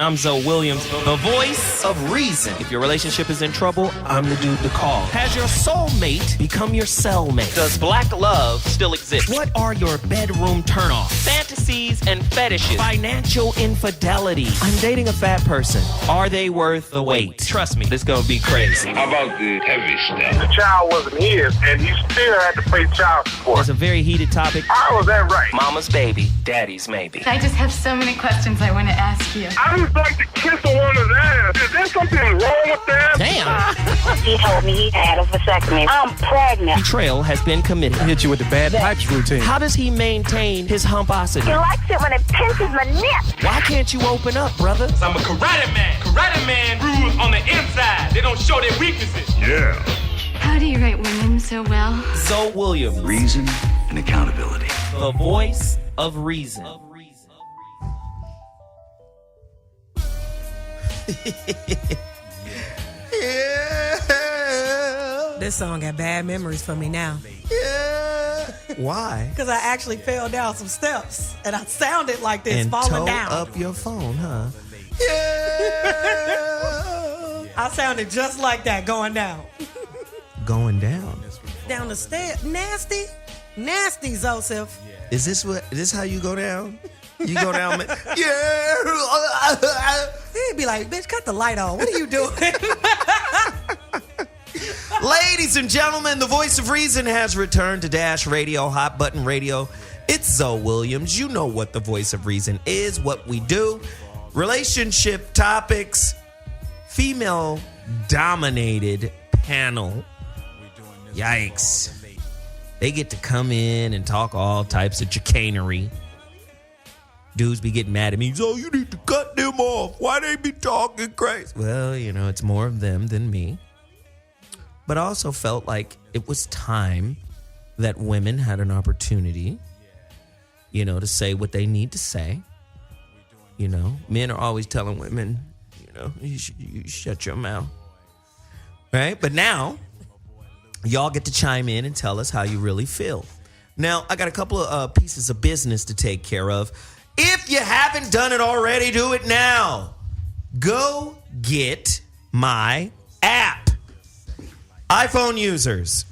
I'm ZoWilliams, the voice of reason. If your relationship is in trouble, I'm the dude to call. Has your soulmate become your cellmate? Does black love still exist? What are your bedroom turnoffs? Fantasies and fetishes. Financial infidelity. I'm dating a fat person. Are they worth the wait? Trust me, this gonna be crazy. How about the heavy stuff? The child wasn't his, and he still had to pay child support. It's a very heated topic. How was that right? Mama's baby, daddy's maybe. I just have so many questions I want to ask you. I just like to kiss a woman's ass. Is there something wrong with that? Damn. He told me he had a vasectomy. I'm pregnant. Betrayal has been committed. Hit you with the bad pipes routine. How does he maintain his humposity? He likes it when it pinches my nip. Why can't you open up, brother? I'm a karate man. Karate man rules on the inside. They don't show their weaknesses. Yeah. How do you write women so well? ZoWilliams, Reason and accountability. the voice of reason. This song got bad memories for me now. Why? Because I actually fell down some steps and I sounded like this, And falling toe down. up your phone, huh? I sounded just like that going down. Going down. Down the stairs. Nasty. Nasty, Zoseph. Is this how you go down? You go down, yeah. He'd be like, bitch, cut the light on. What are you doing? Ladies and gentlemen, the voice of reason has returned to Dash Radio, Hot Button Radio. It's ZoWilliams. You know what the voice of reason is, what we do. Relationship topics, female-dominated panel. Yikes. They get to come in and talk all types of chicanery. Dudes be getting mad at me. So you need to cut them off. Why they be talking crazy? Well, it's more of them than me. But I also felt like it was time that women had an opportunity, to say what they need to say. Men are always telling women, you shut your mouth. Right? But now, y'all get to chime in and tell us how you really feel. Now, I got a couple of pieces of business to take care of. If you haven't done it already, do it now. Go get my app. iPhone users,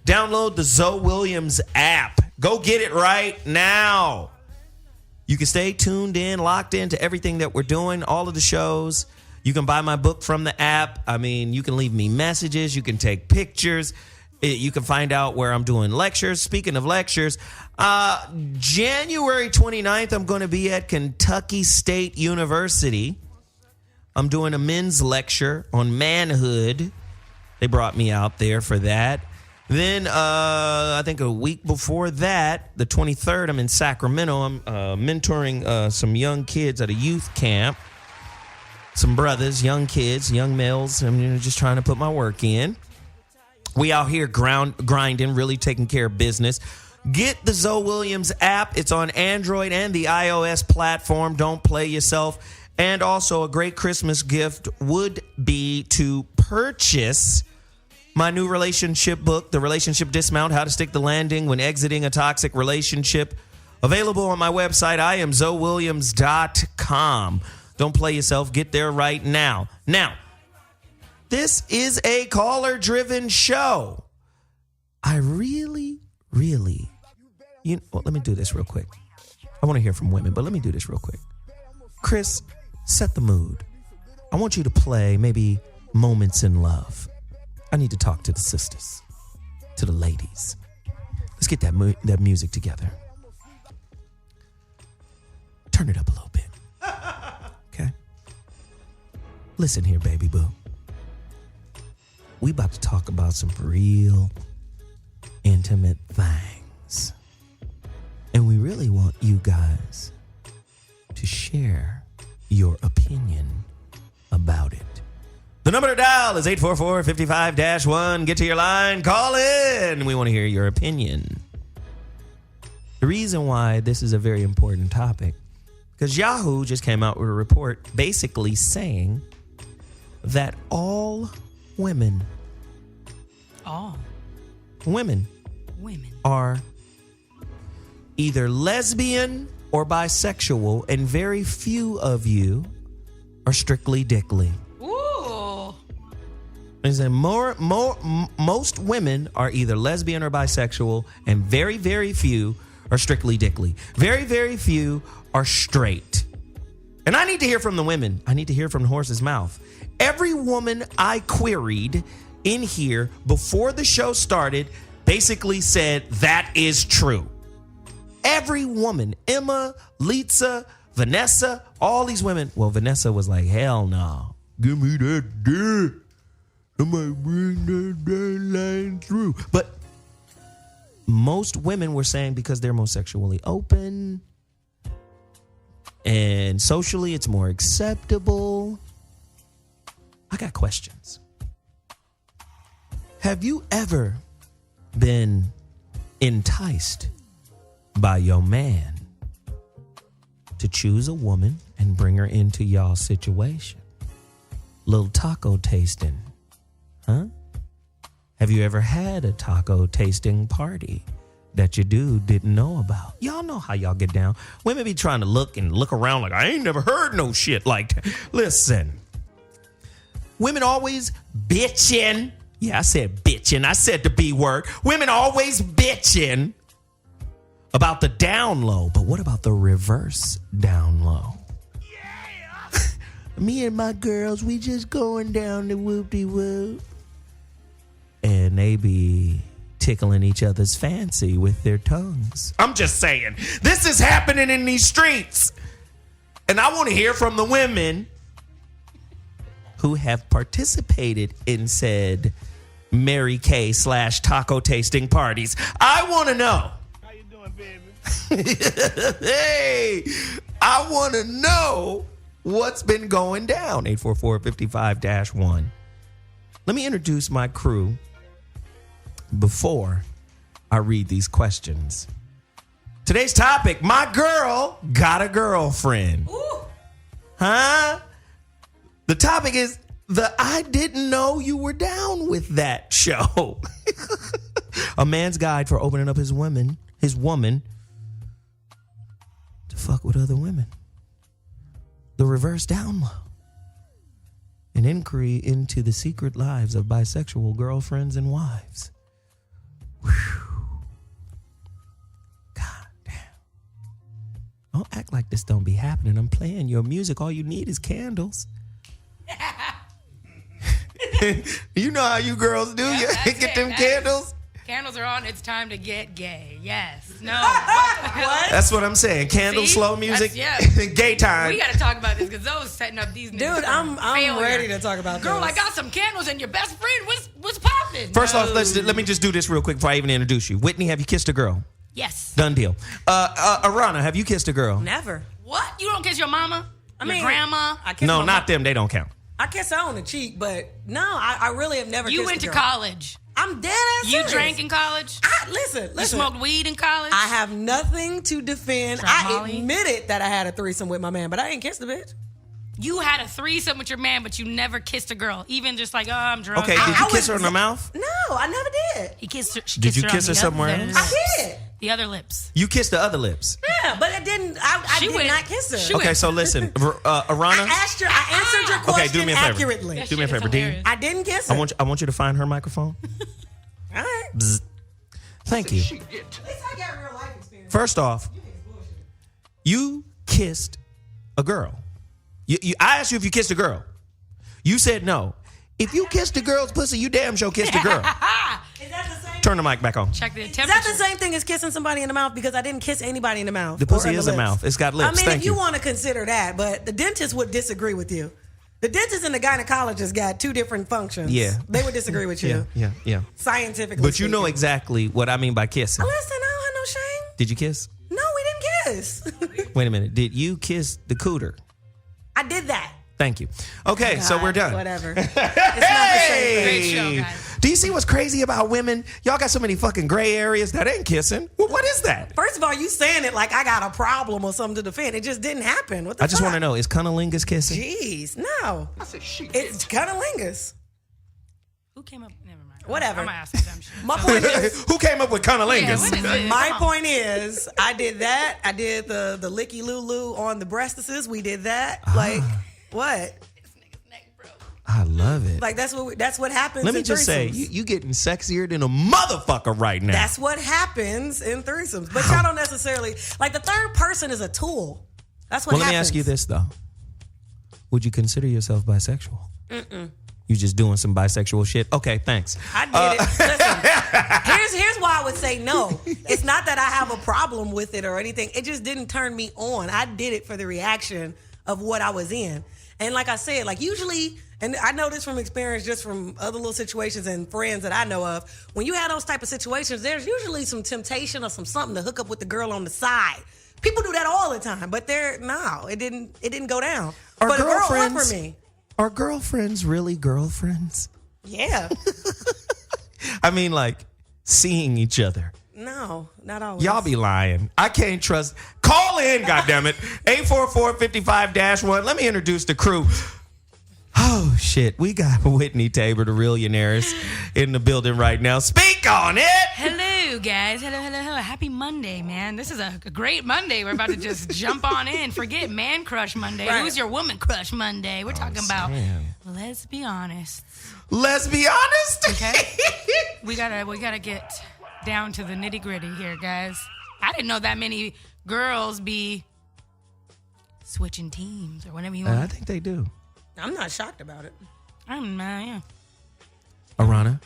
download the ZoWilliams app. Go get it right now. You can stay tuned in, locked into everything that we're doing, all of the shows. You can buy my book from the app. You can leave me messages. You can take pictures. You can find out where I'm doing lectures. Speaking of lectures, January 29th, I'm going to be at Kentucky State University. I'm doing a men's lecture on manhood. They brought me out there for that. Then, I think a week before that, the 23rd, I'm in Sacramento. I'm mentoring some young kids at a youth camp. Some brothers, young kids, young males. I'm just trying to put my work in. We out here grinding, really taking care of business. Get the ZoWilliams app. It's on Android and the iOS platform. Don't play yourself. And also a great Christmas gift would be to purchase my new relationship book, The Relationship Dismount, How to Stick the Landing When Exiting a Toxic Relationship. Available on my website, IamZoWilliams.com. Don't play yourself. Get there right now. Now, this is a caller-driven show. I really, let me do this real quick. I want to hear from women, but let me do this real quick. Chris, set the mood. I want you to play maybe Moments in Love. I need to talk to the sisters, to the ladies. Let's get that music together. Turn it up a little bit. Okay? Listen here, baby boo. We about to talk about some real intimate things. And we really want you guys to share your opinion about it. The number to dial is 844-55-1. Get to your line. Call in. We want to hear your opinion. The reason why this is a very important topic, because Yahoo just came out with a report basically saying that all women are either lesbian or bisexual, and very few of you are strictly dickly. Ooh. He said most women are either lesbian or bisexual, and very, very few are strictly dickly. Very, very few are straight. And I need to hear from the women. I need to hear from the horse's mouth. Every woman I queried in here before the show started basically said that is true. Every woman, Emma, Lisa, Vanessa, all these women. Well, Vanessa was like, hell no. Give me that dick. I might bring that line through. But most women were saying because they're more sexually open and socially it's more acceptable. I got questions. Have you ever been enticed by your man to choose a woman and bring her into y'all's situation? Little taco tasting, huh? Have you ever had a taco tasting party that your dude didn't know about? Y'all know how y'all get down. Women be trying to look around like, I ain't never heard no shit like that. Listen, women always bitching. Yeah, I said bitching. I said the B word. Women always bitching about the down low. But what about the reverse down low? Yeah. Me and my girls, we just going down the whoop-de-whoop. And they be tickling each other's fancy with their tongues. I'm just saying, this is happening in these streets. And I want to hear from the women who have participated in said Mary Kay / taco tasting parties. I want to know. How you doing, baby? Hey, I want to know what's been going down. 844-55-1. Let me introduce my crew before I read these questions. Today's topic, my girl got a girlfriend. Ooh. Huh? The topic is the I didn't know you were down with that show. A man's guide for opening up his woman to fuck with other women. The reverse down low. An inquiry into the secret lives of bisexual girlfriends and wives. Whew. God damn. Don't act like this don't be happening. I'm playing your music. All you need is candles. You know how you girls do. You get them candles. Candles are on. It's time to get gay. Yes. No. What? That's what I'm saying. Candles, See? slow music, That's- gay time. We got to talk about this because those setting up these niggas. Dude, I'm ready to talk about Girl, this. I got some candles and your best friend was popping. First off, let me just do this real quick before I even introduce you. Whitney, have you kissed a girl? Yes. Done deal. Aarona, have you kissed a girl? Never. What? You don't kiss your mama? I Your mean, grandma? I kiss No, my not mom. them. They don't count. I kiss her on the cheek, but no, I really have never You kissed went a to girl. college. I'm dead ass You serious. drank in college? Listen. You smoked weed in college? I have nothing to defend. Drunk I Molly? admitted that I had a threesome with my man, but I ain't kissed the bitch. You had a threesome with your man, but you never kissed a girl. Even just like, oh, I'm drunk. Okay, did you I kiss her was- in the mouth? No, I never did. He kissed her. Did you kiss her on the somewhere other else? I lips. did. The other lips. You kissed the other lips. Yeah, but it didn't. I She did went- not kiss her. she Okay, so listen, Aarona. I answered your question Okay, do me a favor. accurately. That Do me a shit is favor, D. hilarious. I I didn't kiss her. want you to find her microphone. All right. Bzz. Thank you. At least I got real life experience. First off, you kissed a girl. I asked you if you kissed a girl. You said no. If you kissed a girl's pussy, you damn sure kissed a girl. Is that the same? Turn the mic back on. Check the Is temperature. that the same thing as kissing somebody in the mouth? Because I didn't kiss anybody in the mouth. The or pussy in the is a lips. mouth. It's got lips. I mean, Thank if you you. want to consider that, but the dentist would disagree with you. The dentist and the gynecologist got two different functions. Yeah. They would disagree with you. Yeah. Scientifically. But you know speaking. exactly what I mean by kissing. Listen, I don't have no shame. Did you kiss? No, we didn't kiss. Wait a minute. Did you kiss the cooter? I did that. Thank you. Okay, so God, we're done. Whatever. It's not the same thing. Great show, guys. Do you see what's crazy about women? Y'all got so many fucking gray areas that ain't kissing. Well, what is that? First of all, you saying it like I got a problem or something to defend. It just didn't happen. What the I just fuck? want to know, is cunnilingus kissing? Jeez, no. It's cunnilingus. Who came up? Never mind. Whatever. I'm going to ask some shit. My point is, Who came up with Yeah, cunnilingus? what is this? my Come on. point is, I did that. I did the licky lulu on the breastises. We did that. Like, What? I love it. Like that's what happens. Let me in just say, threesomes. you getting sexier than a motherfucker right now. That's what happens in threesomes. But y'all don't necessarily like the third person is a tool. That's what happens. Let me ask you this though: would you consider yourself bisexual? You just doing some bisexual shit? Okay, thanks. I did it. Listen, here's why I would say no. It's not that I have a problem with it or anything. It just didn't turn me on. I did it for the reaction of what I was in. And like I said, like usually, and I know this from experience just from other little situations and friends that I know of, when you have those type of situations, there's usually some temptation or something to hook up with the girl on the side. People do that all the time, but it didn't go down. But a girl went for me. Are girlfriends really girlfriends? Yeah. I mean, like, seeing each other. No, not always. Y'all be lying. I can't trust. Call in, goddammit. 844-55-1. Let me introduce the crew. Oh, shit. We got Whitney Taber, the Realionaires, in the building right now. Speak on it! Hello, guys. Hello. Happy Monday, man. This is a great Monday. We're about to just jump on in. Forget Man Crush Monday. Right. Who's your Woman Crush Monday? We're talking about Lesbihonest. Lesbihonest? Okay? we gotta get down to the nitty gritty here, guys. I didn't know that many girls be switching teams or whatever you want. I think they do. I'm not shocked about it. Yeah. Aarona,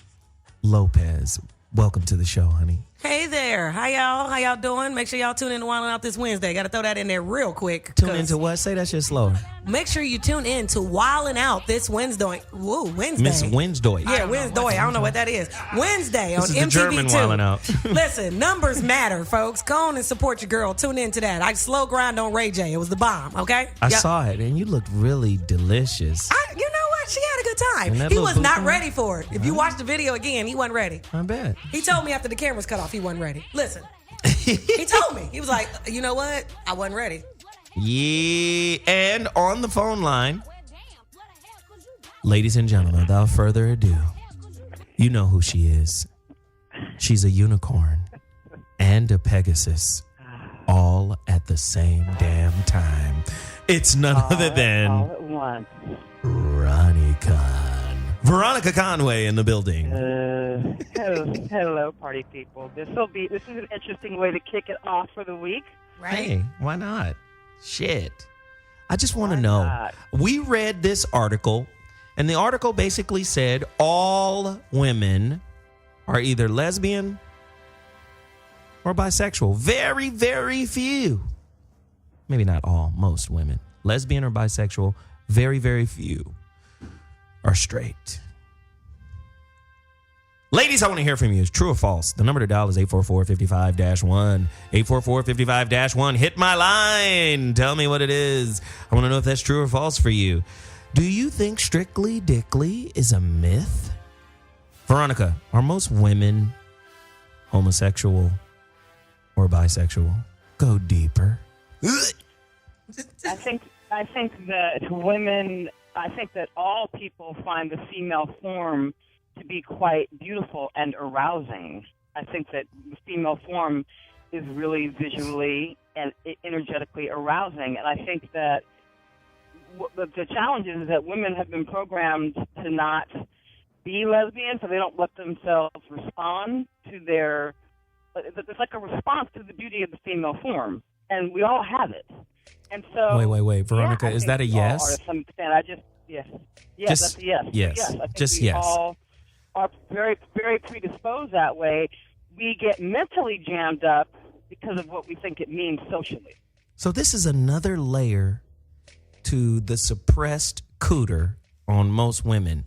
Lopez, welcome to the show, honey. Hey there. How y'all doing? Make sure y'all tune in to Wildin' Out this Wednesday. Got to throw that in there real quick. Tune into what? Say that shit slower. Make sure you tune in to Wildin' Out this Wednesday. Wednesday. Miss Wednesday. Yeah, Wednesday. I don't know what that is. Wednesday on This is MTV2. the German Wildin' Out. Listen, numbers matter, folks. Go on and support your girl. Tune in to that. I slow grind on Ray J. It was the bomb, okay? I saw it, and you looked really delicious. You know what? She had a good And that time. He little was not booty? ready for it. If you watch the video again, he wasn't ready. I bet. He told me after the cameras cut off, he wasn't ready. Listen, he told me. He was like, you know what? I wasn't ready. Yeah, and on the phone line, ladies and gentlemen, without further ado, you know who she is. She's a unicorn and a Pegasus, all at the same damn time. It's none other than all at once. Veronica Conway in the building. Hello, party people. This is an interesting way to kick it off for the week. Right? Hey, why not? Shit. I just want to know. not? We read this article, and the article basically said all women are either lesbian or bisexual. Very, very few. Maybe not all, most women. Lesbian or bisexual, very, very few are straight. Ladies, I want to hear from you. It's true or false? The number to dial is 844-55-1. 844-55-1. Hit my line. Tell me what it is. I want to know if that's true or false for you. Do you think strictly dickly is a myth? Veronica, are most women homosexual or bisexual? Go deeper. I think that women. I think that all people find the female form to be quite beautiful and arousing. I think that the female form is really visually and energetically arousing, and I think that the challenge is that women have been programmed to not be lesbian, so they don't let themselves respond to their. It's like a response to the beauty of the female form, and we all have it. And so, Wait, Veronica, is that a yes? To some extent, yes, that's a yes. Yes, I think just we yes. all are very, very predisposed that way. We get mentally jammed up because of what we think it means socially. So this is another layer to the suppressed cooter on most women.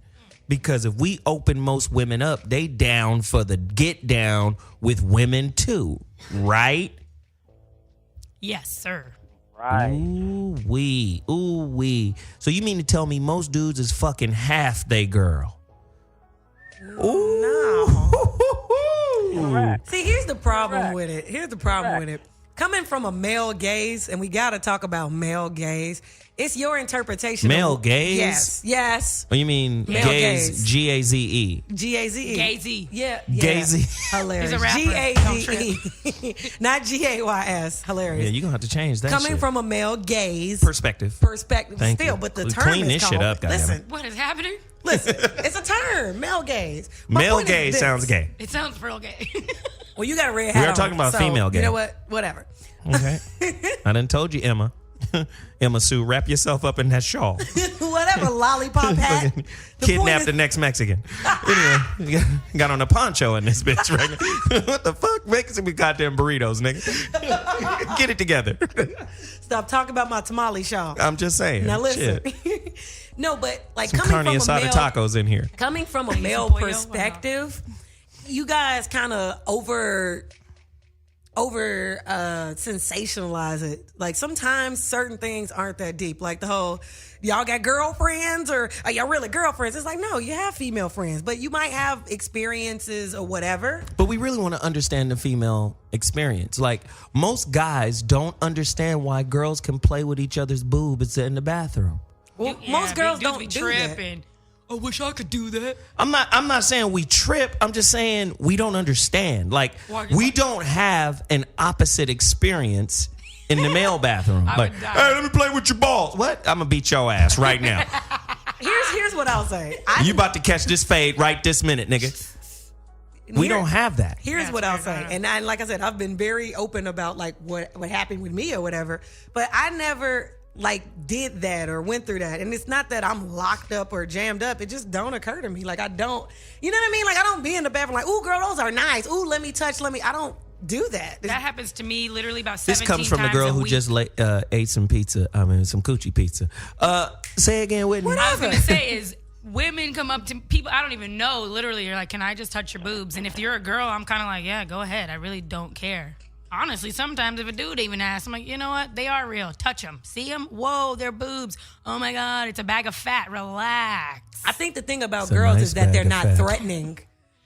Because if we open most women up, they down for the get down with women too, right? Yes, sir. Right. Ooh wee. So you mean to tell me most dudes is fucking half they girl? No. Correct. See, here's the problem with it. coming from a male gaze, and we got to talk about male gaze. It's your interpretation. Male of, gaze? Yes. Oh, you mean Male gaze? gaze. G-A-Z-E. G-A-Z-E. Gazy. Yeah. Gazy. Hilarious. He's a rapper. G-A-Z-E. Not G-A-Y-S. Hilarious. Yeah, you're going to have to change that Coming shit. from a male gaze. Perspective. Thank you. but the term Clean is this shit called, up, goddammit. listen, What is happening? listen, it's a term, male gaze. My Male point is gaze this. sounds gay. It sounds real gay. Well, you got a red hat We are on, talking about so female You gaze. know what? Whatever. Okay. I done told you, Emma. Emma Sue, wrap yourself up in that shawl. Whatever, lollipop hat. Kidnap the next Mexican. Anyway, got on a poncho in this bitch right now. What the fuck? Make some goddamn burritos, nigga. Get it together. Stop talking about my tamale shawl. I'm just saying. Now listen. Shit. No, but like Some coming carne from a asada male, tacos in here. coming from a male pollo, perspective, you guys kind of over sensationalize it. Like sometimes certain things aren't that deep. Like the whole, y'all got girlfriends or are y'all really girlfriends? It's like, no, you have female friends, but you might have experiences or whatever. But we really want to understand the female experience. Like most guys don't understand why girls can play with each other's boobs in the bathroom. Well, Yeah, most girls big dudes don't be do tripping. I wish I could do that. I'm not saying we trip. I'm just saying we don't understand. Like we don't have an opposite experience in the male bathroom. I Like, would die. hey, let me play with your balls. What? I'm gonna beat your ass right now. Here's what I'll say. You about to catch this fade right this minute, nigga. We don't have that. Here's That's what I'll fair say, enough. and like I said, I've been very open about like what happened with me or whatever, but I never like did that or went through that. And it's not that I'm locked up or jammed up. It just don't occur to me. Like I don't, you know what I mean? Like I don't be in the bathroom like, ooh, girl, those are nice. Ooh, let me touch. I don't do that. That happens to me literally about This 17 comes from the times girl a who week. just ate some pizza. some coochie pizza. Say again, Whitney. What I was gonna say is women come up to people I don't even know. Literally, you're like, "Can I just touch your boobs?" And if you're a girl, I'm kind of like, "Yeah, go ahead. I really don't care." Honestly, sometimes if a dude even asks, I'm like, you know what? They are real. Touch them. See them? Whoa, they're boobs. Oh my God, it's a bag of fat. Relax. I think the thing about It's a girls nice is that they're bag of not fat. threatening.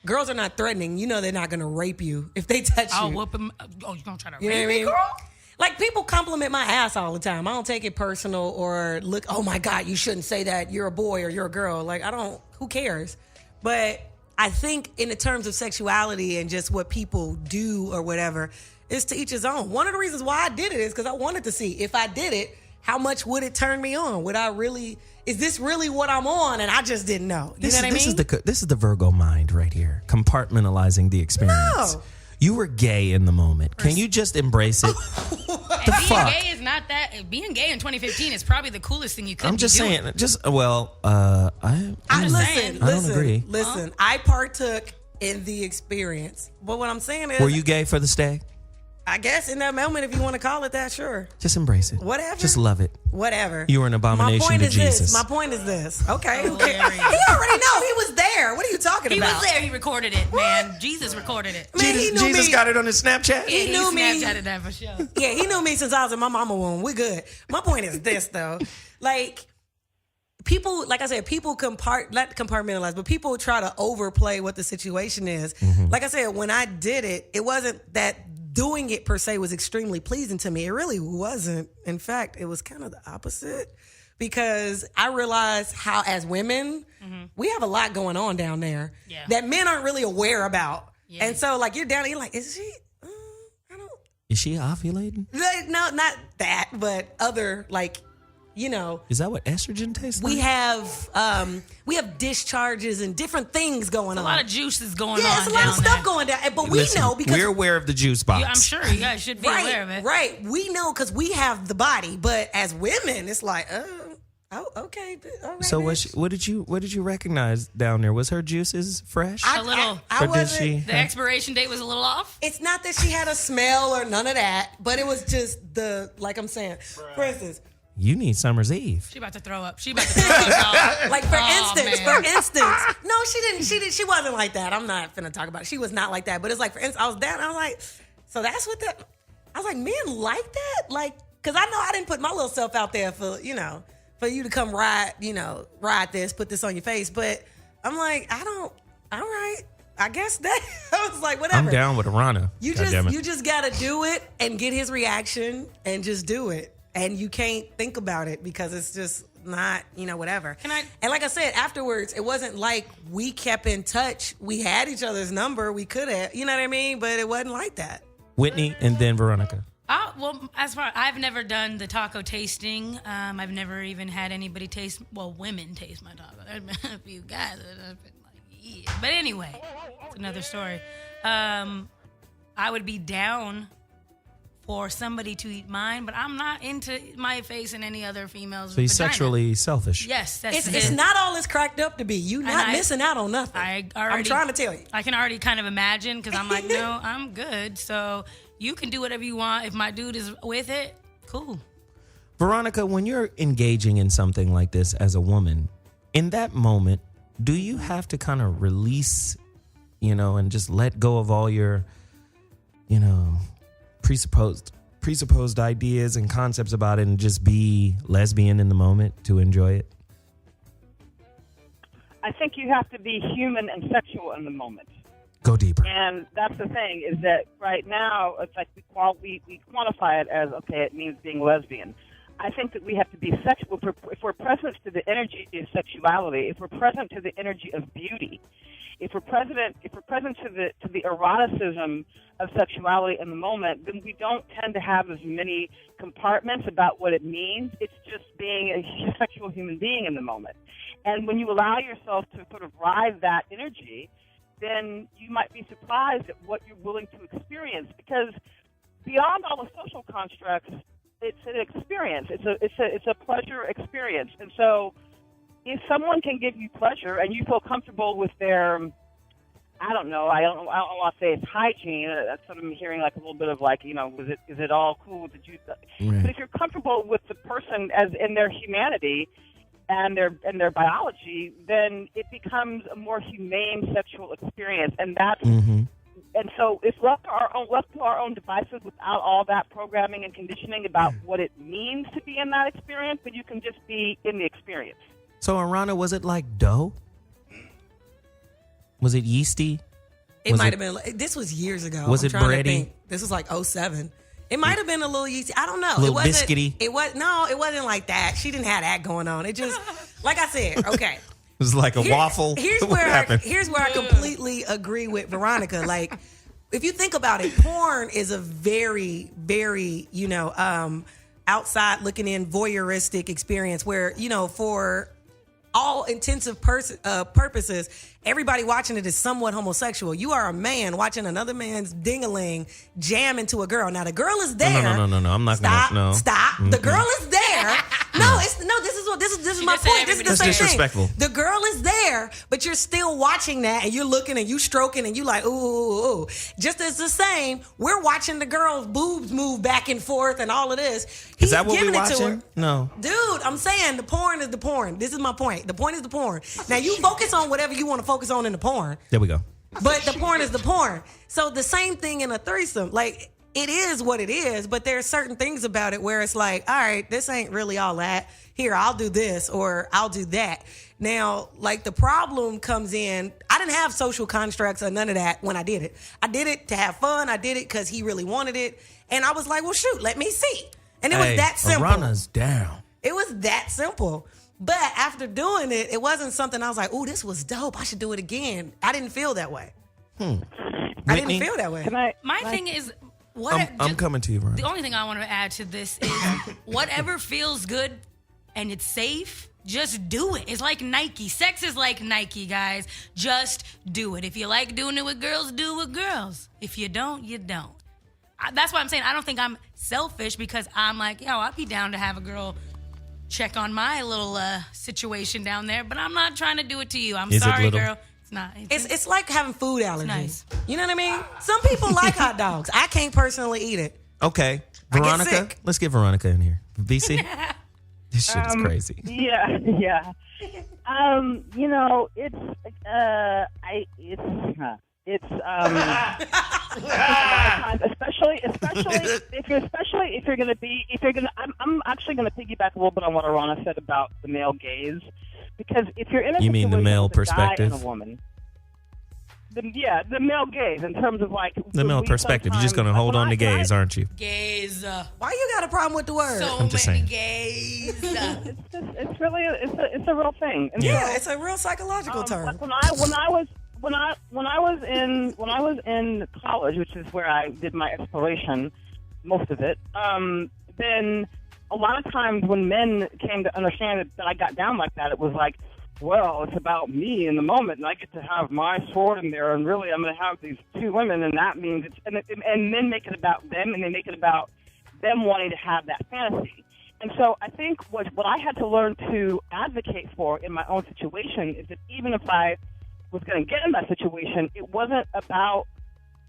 Girls are not threatening. You know they're not going to rape you if they touch I'll you. whoop them. Oh, you gonna try to You know rape what I me, mean? girl? Like people compliment my ass all the time. I don't take it personal or look, oh my God, you shouldn't say that. You're a boy or you're a girl. Like I don't, who cares? But I think in the terms of sexuality and just what people do or whatever, it's to each his own. One of the reasons why I did it is because I wanted to see if I did it, how much would it turn me on? Would I really, is this really what I'm on? And I just didn't know. You know what I mean? This is the Virgo mind right here, compartmentalizing the experience. No. You were gay in the moment. Can you just embrace it? And The being fuck? gay is not that. Being gay in 2015 is probably the coolest thing you could I'm be just doing. saying. I don't agree. Listen, I partook in the experience. But what I'm saying is, Were you gay for the stay? I guess in that moment, if you want to call it that, sure. Just embrace it. Whatever. Just love it. Whatever. You were an abomination My point to is Jesus. This. My point is this. Okay. Who cares? Hilarious. He already know. He was there. What are you talking He about? was there. He recorded it, man. Jesus recorded it. Man, he knew Jesus me. got it on his Snapchat? Yeah, He knew me. Snapchatted that for sure. Yeah, he knew me since I was in my mama womb. We're good. My point is this, though. Like, people, like I said, people not compartmentalize, but people try to overplay what the situation is. Mm-hmm. Like I said, when I did it, it wasn't that doing it per se was extremely pleasing to me. It really wasn't. In fact, it was kind of the opposite because I realized how, as women, we have a lot going on down there that men aren't really aware about. Yeah. And so, like, you're down there, you're like, is she? I don't. Is she ovulating? No, not that, but other, like, you know. Is that what estrogen tastes like? We have discharges and different things going on. A lot of juices going on. Yeah, it's a lot of down stuff there. going down. But Listen, we know because we're aware of the juice box. Yeah, I'm sure you guys should be aware of it. Right. We know because we have the body. But as women, it's like, okay. All right, So bitch. what did you recognize down there? Was her juices fresh? A little. I Or did wasn't. she? The expiration date was a little off. It's not that she had a smell or none of that, but it was just like I'm saying, for instance. You need Summer's Eve. She about to throw up. She about to throw up, dog. Like for Oh, instance, man. no, she didn't. She wasn't like that. I'm not finna talk about it. She was not like that. But it's like, for instance, I was down. I was like, so that's what that. I was like, men like that, like, because I know I didn't put my little self out there for for you to come ride this, put this on your face. But I'm like, I don't. All right, I guess that I was like, whatever. I'm down with Aarona. You just gotta do it and get his reaction and just do it. And you can't think about it because it's just not, whatever. And like I said, afterwards, it wasn't like we kept in touch. We had each other's number. We could have, you know what I mean? But it wasn't like that. Whitney and then Veronica. Well, I've never done the taco tasting. I've never even had anybody women taste my taco. There's been a few guys that have been like, yeah. But anyway, it's another story. I would be down for somebody to eat mine, but I'm not into my face and any other female's So you're vagina. sexually selfish. Yes, it's not all it's cracked up to be. You're not missing out on nothing. I'm trying to tell you. I can already kind of imagine because I'm like, no, I'm good. So you can do whatever you want. If my dude is with it, cool. Veronica, when you're engaging in something like this as a woman, in that moment, do you have to kind of release, and just let go of all your, presupposed ideas and concepts about it and just be lesbian in the moment to enjoy it? I think you have to be human and sexual in the moment. Go deeper. And that's the thing, is that right now, it's like we quantify it as, okay, it means being lesbian. I think that we have to be sexual. If we're present to the energy of sexuality, if we're present to the energy of beauty, if we're present to the eroticism of sexuality in the moment, then we don't tend to have as many compartments about what it means. It's just being a sexual human being in the moment. And when you allow yourself to sort of ride that energy, then you might be surprised at what you're willing to experience, because beyond all the social constructs, it's an experience. It's a pleasure experience. And so if someone can give you pleasure and you feel comfortable with their, I don't want to say it's hygiene. That's what I'm hearing, like a little bit of like, is it all cool? Did you? Right. But if you're comfortable with the person as in their humanity and their biology, then it becomes a more humane sexual experience, and that's. Mm-hmm. And so, if left to our own devices, without all that programming and conditioning about what it means to be in that experience, then you can just be in the experience. So, Aarona, was it like dough? Was it yeasty? It might have been. This was years ago. Was it bready? This was like 2007. It might have been a little yeasty. I don't know. A little it wasn't, biscuity? It wasn't like that. She didn't have that going on. It just, like I said, okay. It was like a waffle. Here's What where happened? I completely agree with Veronica. Like, if you think about it, porn is a very, very, outside looking in voyeuristic experience where, for all intensive purposes, everybody watching it is somewhat homosexual. You are a man watching another man's ding-a-ling jam into a girl. Now, the girl is there. No. I'm not going to. No. Stop. Mm-mm. The girl is there. This is my point. This is the That's same disrespectful. thing. The girl is there, but you're still watching that, and you're looking and you stroking and you like, ooh. Just as the same, we're watching the girl's boobs move back and forth and all of this. Is that what we're watching? No. Dude, I'm saying the porn is the porn. This is my point. The point is the porn. Now, you focus on whatever you want to focus on in the porn. There we go. But the porn is the porn. So the same thing in a threesome. Like, it is what it is, but there's certain things about it where it's like, all right, this ain't really all that. Here, I'll do this or I'll do that. Now, like, the problem comes in, I didn't have social constructs or none of that when I did it. I did it to have fun. I did it because he really wanted it. And I was like, well, shoot, let me see. And it was that simple. Arona's down. It was that simple. But after doing it, it wasn't something I was like, ooh, this was dope. I should do it again. I didn't feel that way. I didn't feel that way. My thing is, I'm coming to you, Veronica. the only thing I want to add to this is whatever feels good and it's safe, just do it. It's like Nike. Sex is like Nike, guys. Just do it. If you like doing it with girls, do it with girls. If you don't, you don't. That's why I'm saying I don't think I'm selfish, because I'm like, I'd be down to have a girl check on my little situation down there, but I'm not trying to do it to you. I'm sorry, girl. It's not. It's like having food allergies. Nice. You know what I mean? Some people like hot dogs. I can't personally eat it. Okay, Veronica, let's get Veronica in here. BC, this shit is crazy. Yeah. Especially if you're gonna I'm actually gonna piggyback a little bit on what Aarona said about the male gaze, because if you're in a You mean the situation male with a guy perspective? and a woman, the male gaze in terms of like the male perspective. You're just going to hold on to gaze, aren't you? Gays. Why you got a problem with the word? So I'm just many saying. gays. It's really it's a real thing. And Yeah, so, it's a real psychological term. like when I was in college, which is where I did my exploration, most of it, then a lot of times when men came to understand that I got down like that, it was like, well, it's about me in the moment, and I get to have my sword in there, and really I'm going to have these two women, and that means it's and men make it about them, and they make it about them wanting to have that fantasy. And so I think what I had to learn to advocate for in my own situation is that even if I was going to get in that situation, it wasn't about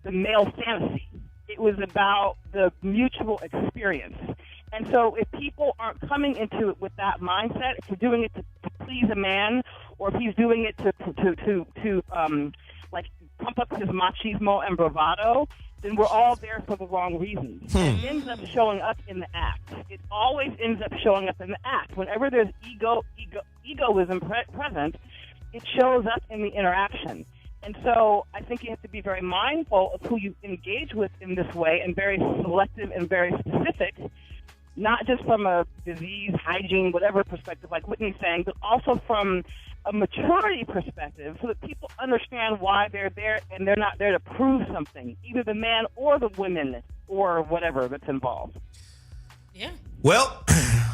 the male fantasy. It was about the mutual experience. And so if people aren't coming into it with that mindset, if you're doing it to please a man, or if he's doing it to like pump up his machismo and bravado, then we're all there for the wrong reasons. It ends up showing up in the act. It always ends up showing up in the act. Whenever there's egoism present, it shows up in the interaction. And so I think you have to be very mindful of who you engage with in this way, and very selective and very specific, not just from a disease, hygiene, whatever perspective, like Whitney's saying, but also from a maturity perspective, so that people understand why they're there, and they're not there to prove something, either the man or the women or whatever that's involved. Yeah. Well,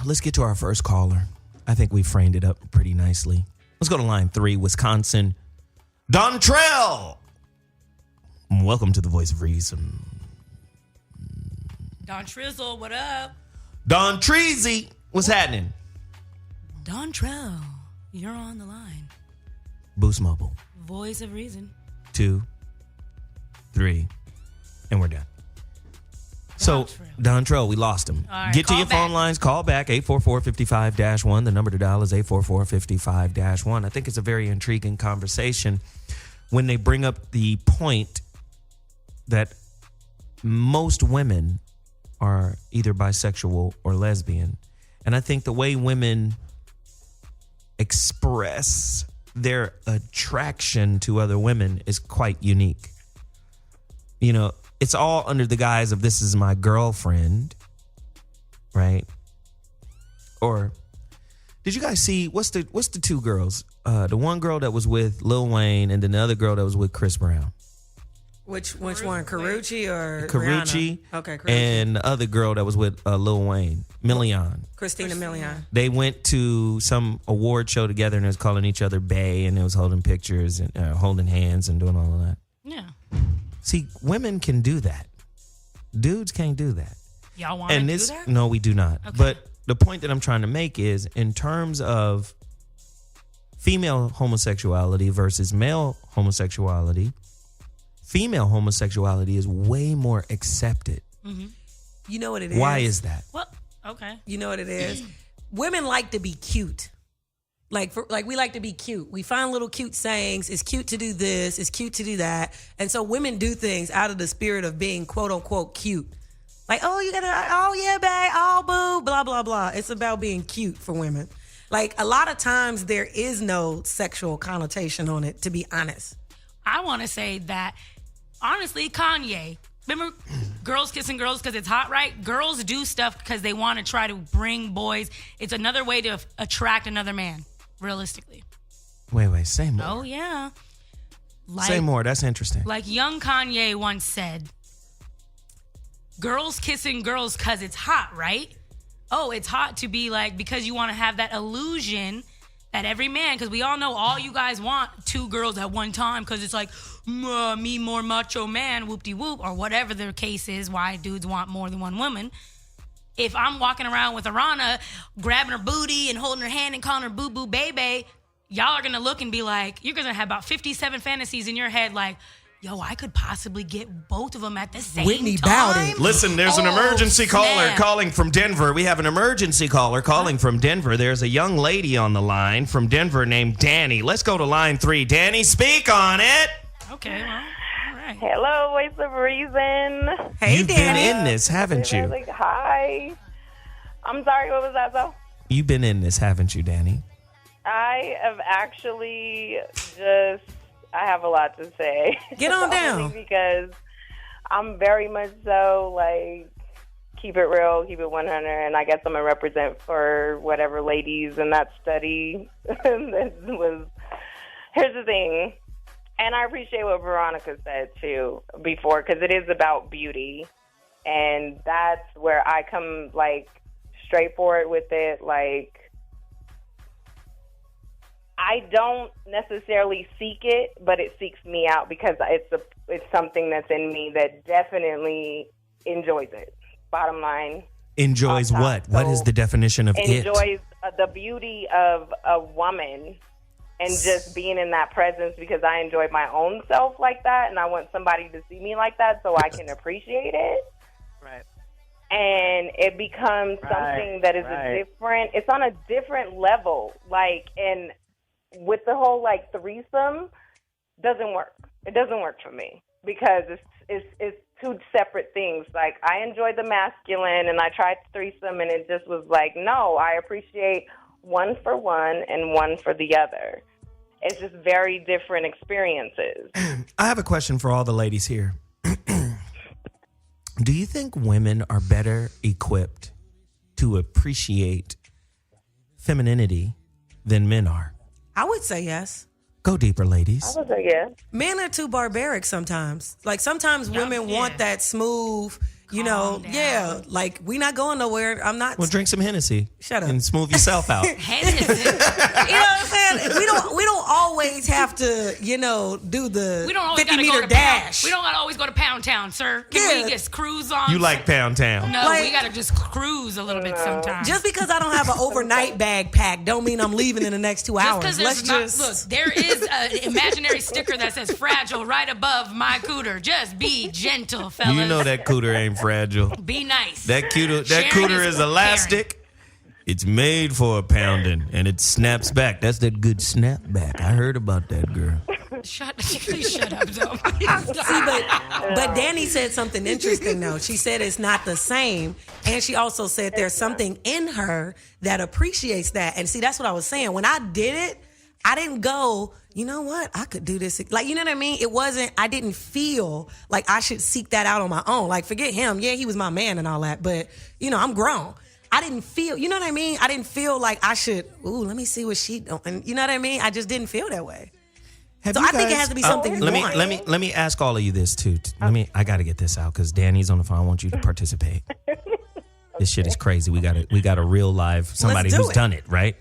let's get to our first caller. I think we framed it up pretty nicely. Let's go to line 3, Wisconsin. Dontrell. Welcome to the Voice of Reason. Don Trizzle, what up? Don Treasy, what's happening? Don Trell, you're on the line. Boost Mobile. Voice of Reason. 2, 3, and we're done. So, Dontrell, we lost him. All right, Get to call your phone back. lines. Call back, 844-55-1. The number to dial is 844-55-1. I think it's a very intriguing conversation when they bring up the point that most women are either bisexual or lesbian. And I think the way women express their attraction to other women is quite unique. You know, it's all under the guise of this is my girlfriend, right? Or did you guys see what's the two girls? The one girl that was with Lil Wayne, and then the other girl that was with Chris Brown. Which one, Karrueche or Karrueche? Rihanna? Okay, Karrueche. And the other girl that was with Lil Wayne, Million. Christina Milian. They went to some award show together, and it was calling each other bae, and it was holding pictures and holding hands and doing all of that. Yeah. See, women can do that. Dudes can't do that. Y'all want to do that? No, we do not. Okay. But the point that I'm trying to make is, in terms of female homosexuality versus male homosexuality, female homosexuality is way more accepted. Mm-hmm. You know what it is? Why is that? Well, okay. You know what it is? Women like to be cute. Like we like to be cute. We find little cute sayings. It's cute to do this. It's cute to do that. And so women do things out of the spirit of being quote unquote cute. Like, oh, you gotta, oh yeah, babe, oh boo, blah, blah, blah. It's about being cute for women. Like a lot of times there is no sexual connotation on it, to be honest. I want to say that, honestly, Kanye, remember girls kissing girls because it's hot, right? Girls do stuff because they want to try to bring boys. It's another way to attract another man, realistically. Wait, say more. Oh, yeah. Say more. That's interesting. Like young Kanye once said, girls kissing girls because it's hot, right? Oh, it's hot to be like, because you want to have that illusion that every man, because we all know all you guys want two girls at one time because it's like, me more macho man, whoop-de-whoop, or whatever the case is, why dudes want more than one woman. If I'm walking around with Aarona, grabbing her booty and holding her hand and calling her boo-boo baby, y'all are going to look and be like, you're going to have about 57 fantasies in your head like, yo, I could possibly get both of them at the same Whitney time. Bowden. Listen, there's an emergency caller snap. calling from Denver. We have an emergency caller calling from Denver. There's a young lady on the line from Denver named Danny. Let's go to line 3. Danny, speak on it. Okay, well, all right. Hello, Voice of Reason. Hey, You've Danny. been in this, haven't you? Like, hi. I'm sorry, what was that, though? You've been in this, haven't you, Danny? I have actually just I have a lot to say. Get on down. Only because I'm very much so like keep it real, keep it 100, and I guess I'm gonna represent for whatever ladies in that study. Here's the thing, and I appreciate what Veronica said too before, because it is about beauty, and that's where I come like straightforward with it. Like, I don't necessarily seek it, but it seeks me out because it's something that's in me that definitely enjoys it. Bottom line. Enjoys what? What is the definition of it? Enjoys the beauty of a woman and just being in that presence, because I enjoy my own self like that, and I want somebody to see me like that so I can appreciate it. Right. And it becomes something that is it's on a different level. Like, and with the whole like threesome, doesn't work. It doesn't work for me because it's two separate things. Like, I enjoy the masculine, and I tried threesome, and it just was like, no, I appreciate one for one and one for the other. It's just very different experiences. I have a question for all the ladies here. Do you think women are better equipped to appreciate femininity than men are? I would say yes. Go deeper, ladies. I would say yes. Men are too barbaric sometimes. Like, sometimes women want that smooth, like, we not going nowhere. I'm not. Well, drink some Hennessy. Shut up. And smooth yourself out. Hennessy. You know what I'm saying? We don't always have to, do the 50-meter dash. We don't gotta always go to Pound Town, sir. Can we just cruise on? You like Pound Town. No, we gotta just cruise a little bit sometimes. Just because I don't have an overnight bag packed don't mean I'm leaving in the next 2 hours. Look, there is an imaginary sticker that says fragile right above my cooter. Just be gentle, fellas. You know that cooter ain't fragile. Be nice. That cooter is elastic. It's made for a pounding, and it snaps back. That's that good snap back. I heard about that, girl. Please shut up, Zoe. See, but Danny said something interesting, though. She said it's not the same, and she also said there's something in her that appreciates that. And see, that's what I was saying. When I did it, I didn't go, you know what, I could do this. Like, you know what I mean? I didn't feel like I should seek that out on my own. Like, forget him. Yeah, he was my man and all that, but, I'm grown. I didn't feel, you know what I mean? I didn't feel like I should, let me see what she doing. You know what I mean? I just didn't feel that way. I think it has to be something you want. Let me ask all of you this, too. I got to get this out because Danny's on the phone. I want you to participate. This shit is crazy. We got a real live somebody who's done it, right?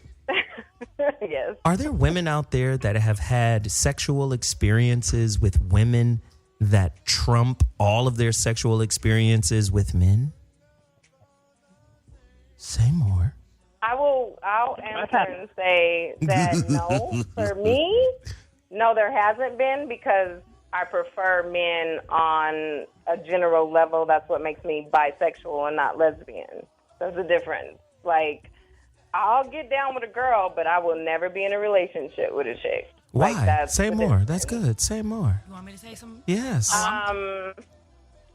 Yes. Are there women out there that have had sexual experiences with women that trump all of their sexual experiences with men? Say more. I'll answer and say that no, for me, no, there hasn't been, because I prefer men on a general level. That's what makes me bisexual and not lesbian. There's a difference. Like, I'll get down with a girl, but I will never be in a relationship with a chick. Why? Like, say more. That's good. Say more. You want me to say something? Yes.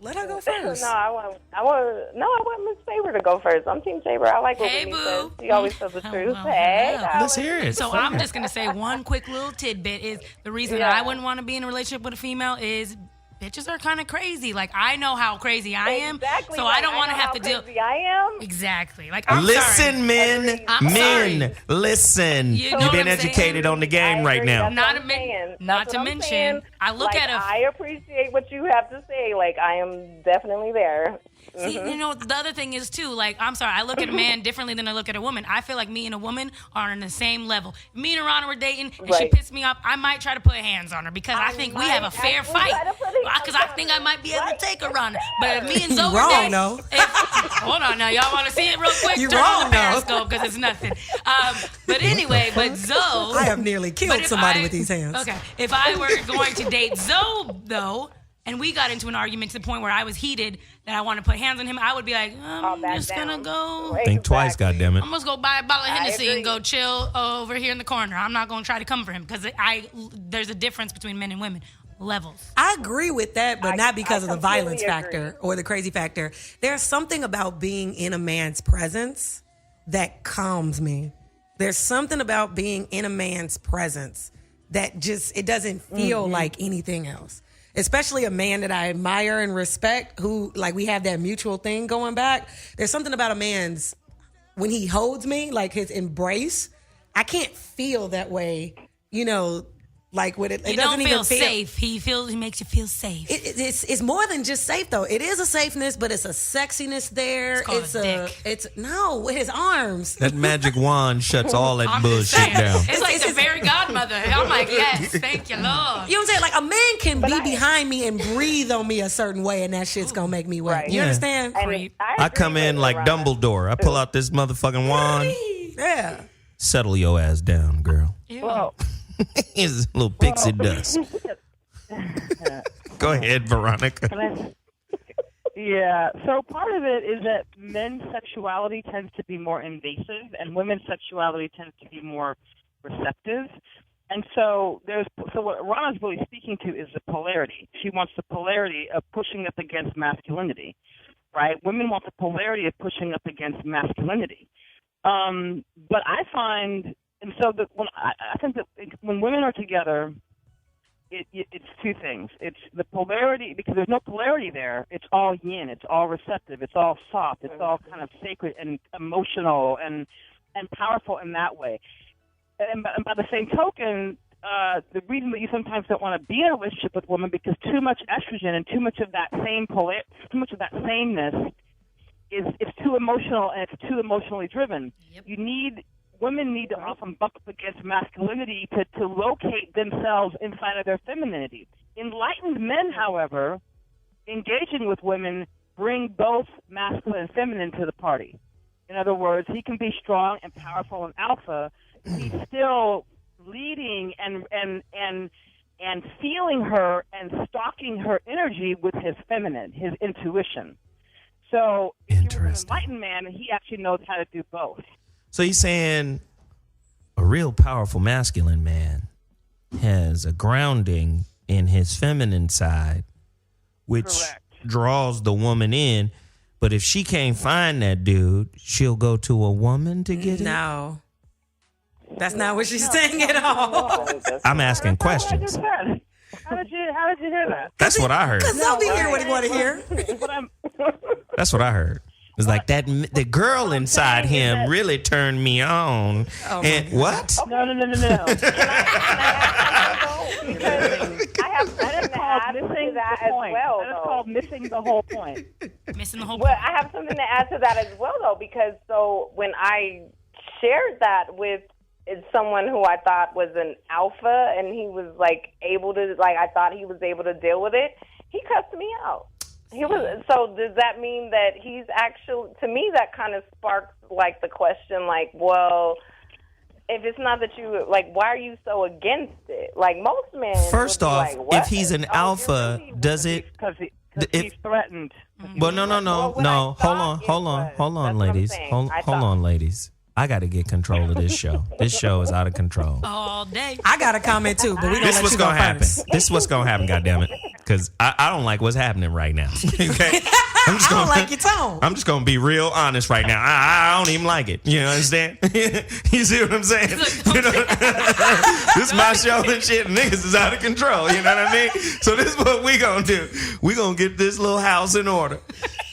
Let her go first. No, I want Miss Taber to go first. I'm Team Taber. I like what Whitney says. She always tells the truth. Hey, let's hear it. So I'm just gonna say one quick little tidbit is the reason I wouldn't want to be in a relationship with a female is bitches are kind of crazy. Like, I know how crazy I am, exactly, so I don't want to have to deal. I am Exactly. Like, I'm listen, sorry. men, listen. You know You've been what I'm educated saying? on the game right now. Not to mention, I look at I appreciate what you have to say. Like, I am definitely there. See, the other thing is, too, like, I'm sorry, I look at a man differently than I look at a woman. I feel like me and a woman are on the same level. Me and Aarona were dating, and she pissed me off. I might try to put hands on her because I think we have a fair fight. Because I think I might be able to take Aarona. But if me and Zoe were dating... Hold on now. Y'all want to see it real quick? You're Turn wrong, on the Periscope because it's nothing. But anyway, Zoe... I have nearly killed somebody with these hands. Okay. If I were going to date Zoe, though... And we got into an argument to the point where I was heated that I wanted to put hands on him. I would be like, I'm just going to go. Think twice, goddammit. I'm just going to buy a bottle of Hennessy and go chill over here in the corner. I'm not going to try to come for him because there's a difference between men and women. Levels. I agree with that, but not because of the violence factor or the crazy factor. There's something about being in a man's presence that calms me. There's something about being in a man's presence that just, it doesn't feel like anything else. Especially a man that I admire and respect, who, like, we have that mutual thing going back. There's something about a man's, when he holds me, like his embrace, I can't feel that way, you know, like with it. You doesn't don't even feel safe. He makes you feel safe. It's more than just safe though. It is a safeness, but it's a sexiness there. It's with his arms. That magic wand shuts all that bullshit down. It's like the fairy godmother. I'm like, yes, thank you, Lord. You know what I'm saying? Like a man can be behind me and breathe on me a certain way, and that shit's gonna make me wet. Right. You understand? I come in like Dumbledore. I pull out this motherfucking wand. Yeah. Settle your ass down, girl. Well, It's a little pixie dust. Go ahead, Veronica. Yeah, so part of it is that men's sexuality tends to be more invasive and women's sexuality tends to be more receptive. And so what Rana's really speaking to is the polarity. She wants the polarity of pushing up against masculinity, right? Women want the polarity of pushing up against masculinity. But I find, and so I think that when women are together, it's two things. It's the polarity, because there's no polarity there. It's all yin. It's all receptive. It's all soft. It's all kind of sacred and emotional and powerful in that way. And by the same token, the reason that you sometimes don't want to be in a relationship with women because too much estrogen and too much of that sameness is it's too emotional and it's too emotionally driven. Yep. Women need to often bump up against masculinity to locate themselves inside of their femininity. Enlightened men, however, engaging with women bring both masculine and feminine to the party. In other words, he can be strong and powerful and alpha. He's still leading and feeling her and stalking her energy with his feminine, his intuition. So if you're an enlightened man, he actually knows how to do both. So he's saying a real powerful masculine man has a grounding in his feminine side, which draws the woman in. But if she can't find that dude, she'll go to a woman to get it? No. That's not what she's saying at all. I'm asking questions. How did you hear that? That's what I heard. Because they'll be hearing what he want to hear. That's what I heard. It's like that. The girl inside him really turned me on. Oh, and what? No. I have something to add to that as well. That's called missing the whole point. Missing the whole point. Well, I have something to add to that as well, though, because when I shared that with someone who I thought was an alpha, and he was able to, I thought he was able to deal with it, he cussed me out. So does that mean that he's actually, to me, that kind of sparks the question, well, if it's not that you, why are you so against it? Most men. First off, if he's an alpha, really does it? Because he's threatened. Well, no. Hold on, ladies. Hold on, ladies. I got to get control of this show. This show is out of control. All day. I got a comment too, but we This is what's gonna happen. This is what's gonna happen. Goddammit, because I don't like what's happening right now. Okay, I don't like your tone. I'm just gonna be real honest right now. I don't even like it. You understand? You see what I'm saying? You know, this is my show and shit. And niggas is out of control. You know what I mean? So this is what we gonna do. We gonna get this little house in order.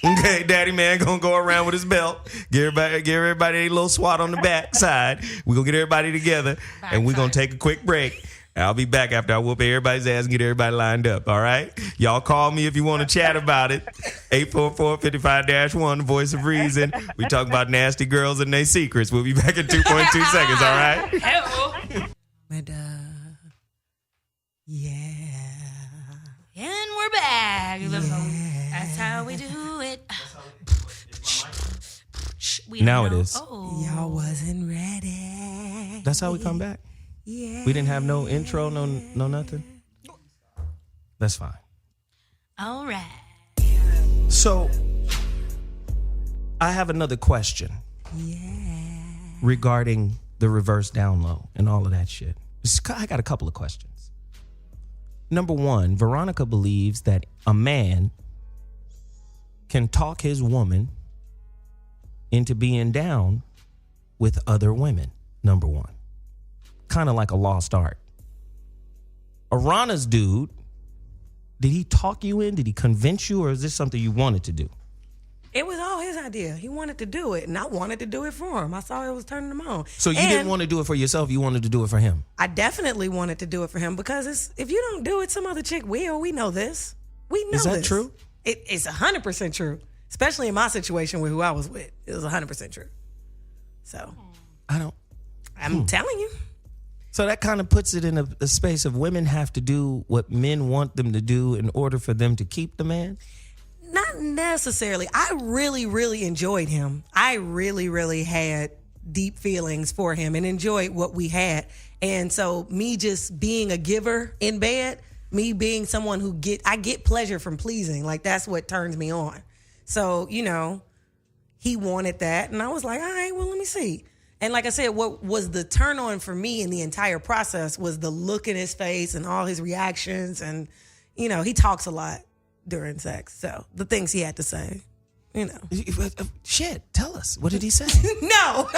Okay, daddy man gonna go around with his belt, give everybody a little swat on the back side. We gonna get everybody together, and we gonna take a quick break. I'll be back after I whoop everybody's ass and get everybody lined up, all right? Y'all call me if you want to chat about it. 844-55-1, Voice of Reason. We talk about nasty girls and their secrets. We'll be back in 2.2 seconds, all right? Yeah. And we're back. That's how we do it. Now it is. Y'all wasn't ready. That's how we come back. Yeah. We didn't have no intro, no nothing. That's fine. All right. So, I have another question. Yeah. Regarding the reverse down low and all of that shit. I got a couple of questions. Number one, Veronica believes that a man can talk his woman into being down with other women. Number one. Kind of like a lost art. Aarona's dude, did he talk you in? Did he convince you, or is this something you wanted to do? It was all his idea. He wanted to do it, and I wanted to do it for him. I saw it was turning him on. So you didn't want to do it for yourself. You wanted to do it for him. I definitely wanted to do it for him because if you don't do it, some other chick will. We know this. We know this. Is that true? It's 100% true, especially in my situation with who I was with. It was 100% true. So I'm telling you. So that kind of puts it in a space of women have to do what men want them to do in order for them to keep the man? Not necessarily. I really, really enjoyed him. I really, really had deep feelings for him and enjoyed what we had. And so me just being a giver in bed, me being someone who I get pleasure from pleasing. Like, that's what turns me on. So, he wanted that. And I was like, all right, well, let me see. And like I said, what was the turn on for me in the entire process was the look in his face and all his reactions. And, he talks a lot during sex. So the things he had to say, Shit, tell us. What did he say? No.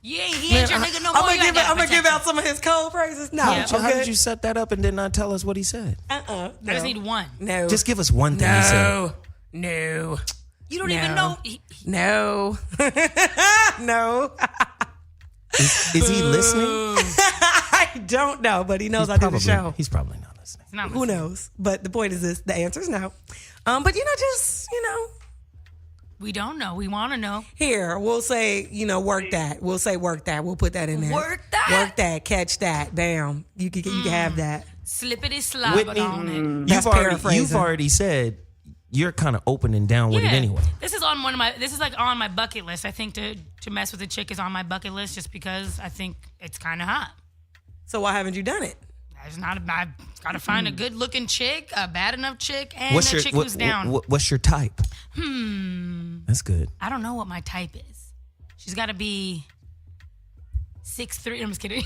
He ain't your nigga no more. I'm going to give out some of his code phrases. No. Yeah. How did you set that up and did not tell us what he said? I just need one. No. Just give us one thing he said. No. You don't even know. No. No. Is he listening? I don't know, but he knows I do the show. He's probably not listening. Who knows? But the point is this: the answer is no. But we don't know. We want to know. Here, we'll say, work that. We'll say work that. We'll put that in there. Work that. Work that. Catch that. Bam. You can have that. Slippity slide on it. You've already said you're kind of open and down with it anyway. This is on this is like on my bucket list. I think to mess with a chick is on my bucket list just because I think it's kind of hot. So why haven't you done it? I've got to find a good looking chick, a bad enough chick, and chick who's down. What's your type? That's good. I don't know what my type is. She's got to be 6'3". I'm just kidding.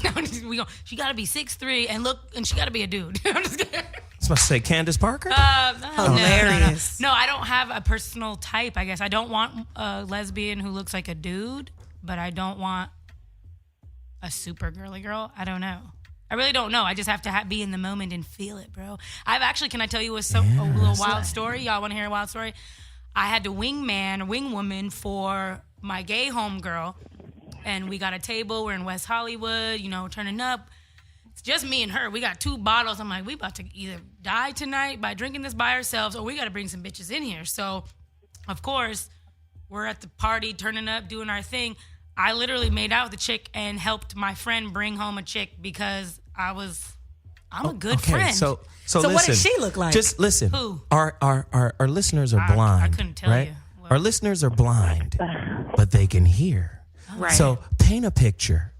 She got to be 6'3" and she got to be a dude. I'm just kidding. I was about to say Candace Parker? Hilarious. No, I don't have a personal type, I guess. I don't want a lesbian who looks like a dude, but I don't want a super girly girl. I don't know. I really don't know. I just have to be in the moment and feel it, bro. Can I tell you a little wild story? Y'all want to hear a wild story? I had to wing woman for my gay homegirl, and we got a table. We're in West Hollywood, turning up. It's just me and her. We got 2 bottles. I'm like, we about to either die tonight by drinking this by ourselves, or we got to bring some bitches in here. So, of course, we're at the party, turning up, doing our thing. I literally made out with the chick and helped my friend bring home a chick because I'm a good friend. So listen, what does she look like? Just listen. Who? Our listeners are blind. I couldn't tell you. What? Our listeners are blind, but they can hear. Right. So paint a picture.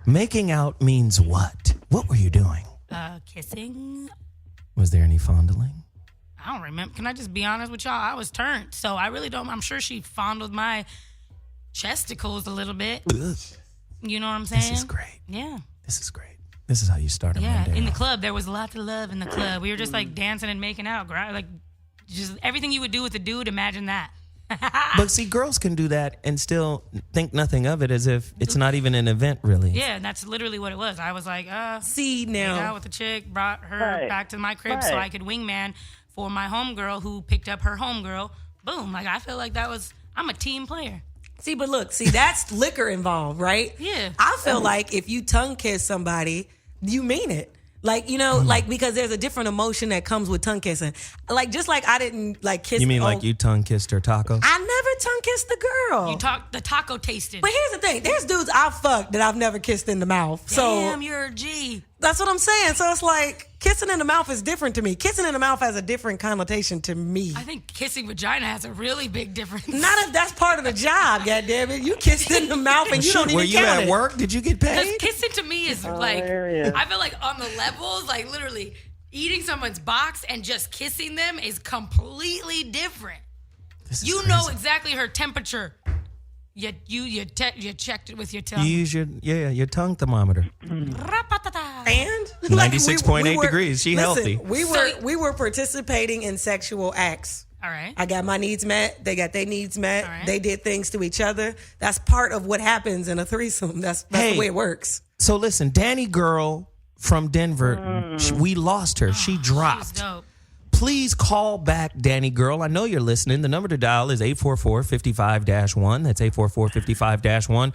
Making out means what? What were you doing? Kissing. Was there any fondling? I don't remember. Can I just be honest with y'all? I was turned, so I really don't. I'm sure she fondled my chesticles a little bit. Ugh. You know what I'm saying? This is great. Yeah. This is great. This is how you start a Monday. In the club, there was lots of love in the club. We were just like dancing and making out, like just everything you would do with a dude. Imagine that. But see, girls can do that and still think nothing of it as if it's not even an event, really. Yeah, and that's literally what it was. I was like, see now, out with the chick, brought her back to my crib so I could wingman for my homegirl who picked up her homegirl. Boom. Like, I feel like I'm a team player. See, that's liquor involved, right? Yeah. I feel like if you tongue kiss somebody, you mean it. Like, like, because there's a different emotion that comes with tongue kissing. Like, just like I didn't, like, kiss. You mean like you tongue kissed her taco? I never tongue kissed the girl. The taco tasted. But here's the thing. There's dudes I've fucked that I've never kissed in the mouth. Damn, you're a G. That's what I'm saying. So it's like, kissing in the mouth is different to me. Kissing in the mouth has a different connotation to me. I think kissing vagina has a really big difference. Not if that's part of the job, goddammit. You kissed in the mouth and you don't even count it. Were you at work? Did you get paid? Kissing to me is like, I feel like on the levels, like literally eating someone's box and just kissing them is completely different. You know exactly her temperature. You checked it with your tongue. You use your tongue thermometer. And 96.8 degrees. She healthy. We were participating in sexual acts. All right. I got my needs met. They got their needs met. All right. They did things to each other. That's part of what happens in a threesome. That's the way it works. So listen, Danny girl from Denver, we lost her. She dropped. She was dope. Please call back, Danny girl. I know you're listening. The number to dial is 844-55-1. That's 844-55-1.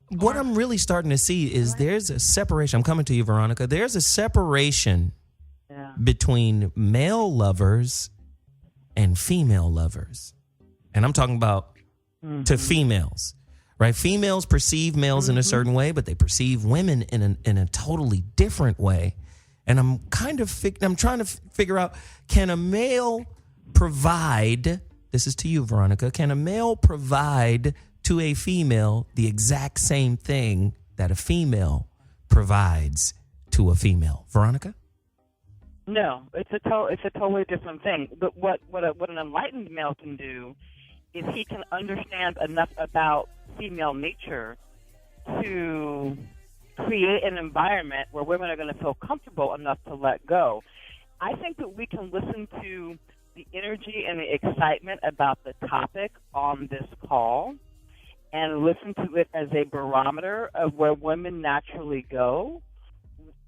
What I'm really starting to see is there's a separation. I'm coming to you, Veronica. There's a separation between male lovers and female lovers. And I'm talking about to females, right? Females perceive males in a certain way, but they perceive women in a totally different way. And I'm trying to figure out, can a male provide, this is to you, Veronica, can a male provide to a female the exact same thing that a female provides to a female? Veronica? No, it's a totally different thing. But what an enlightened male can do is he can understand enough about female nature to create an environment where women are going to feel comfortable enough to let go. I think that we can listen to the energy and the excitement about the topic on this call and listen to it as a barometer of where women naturally go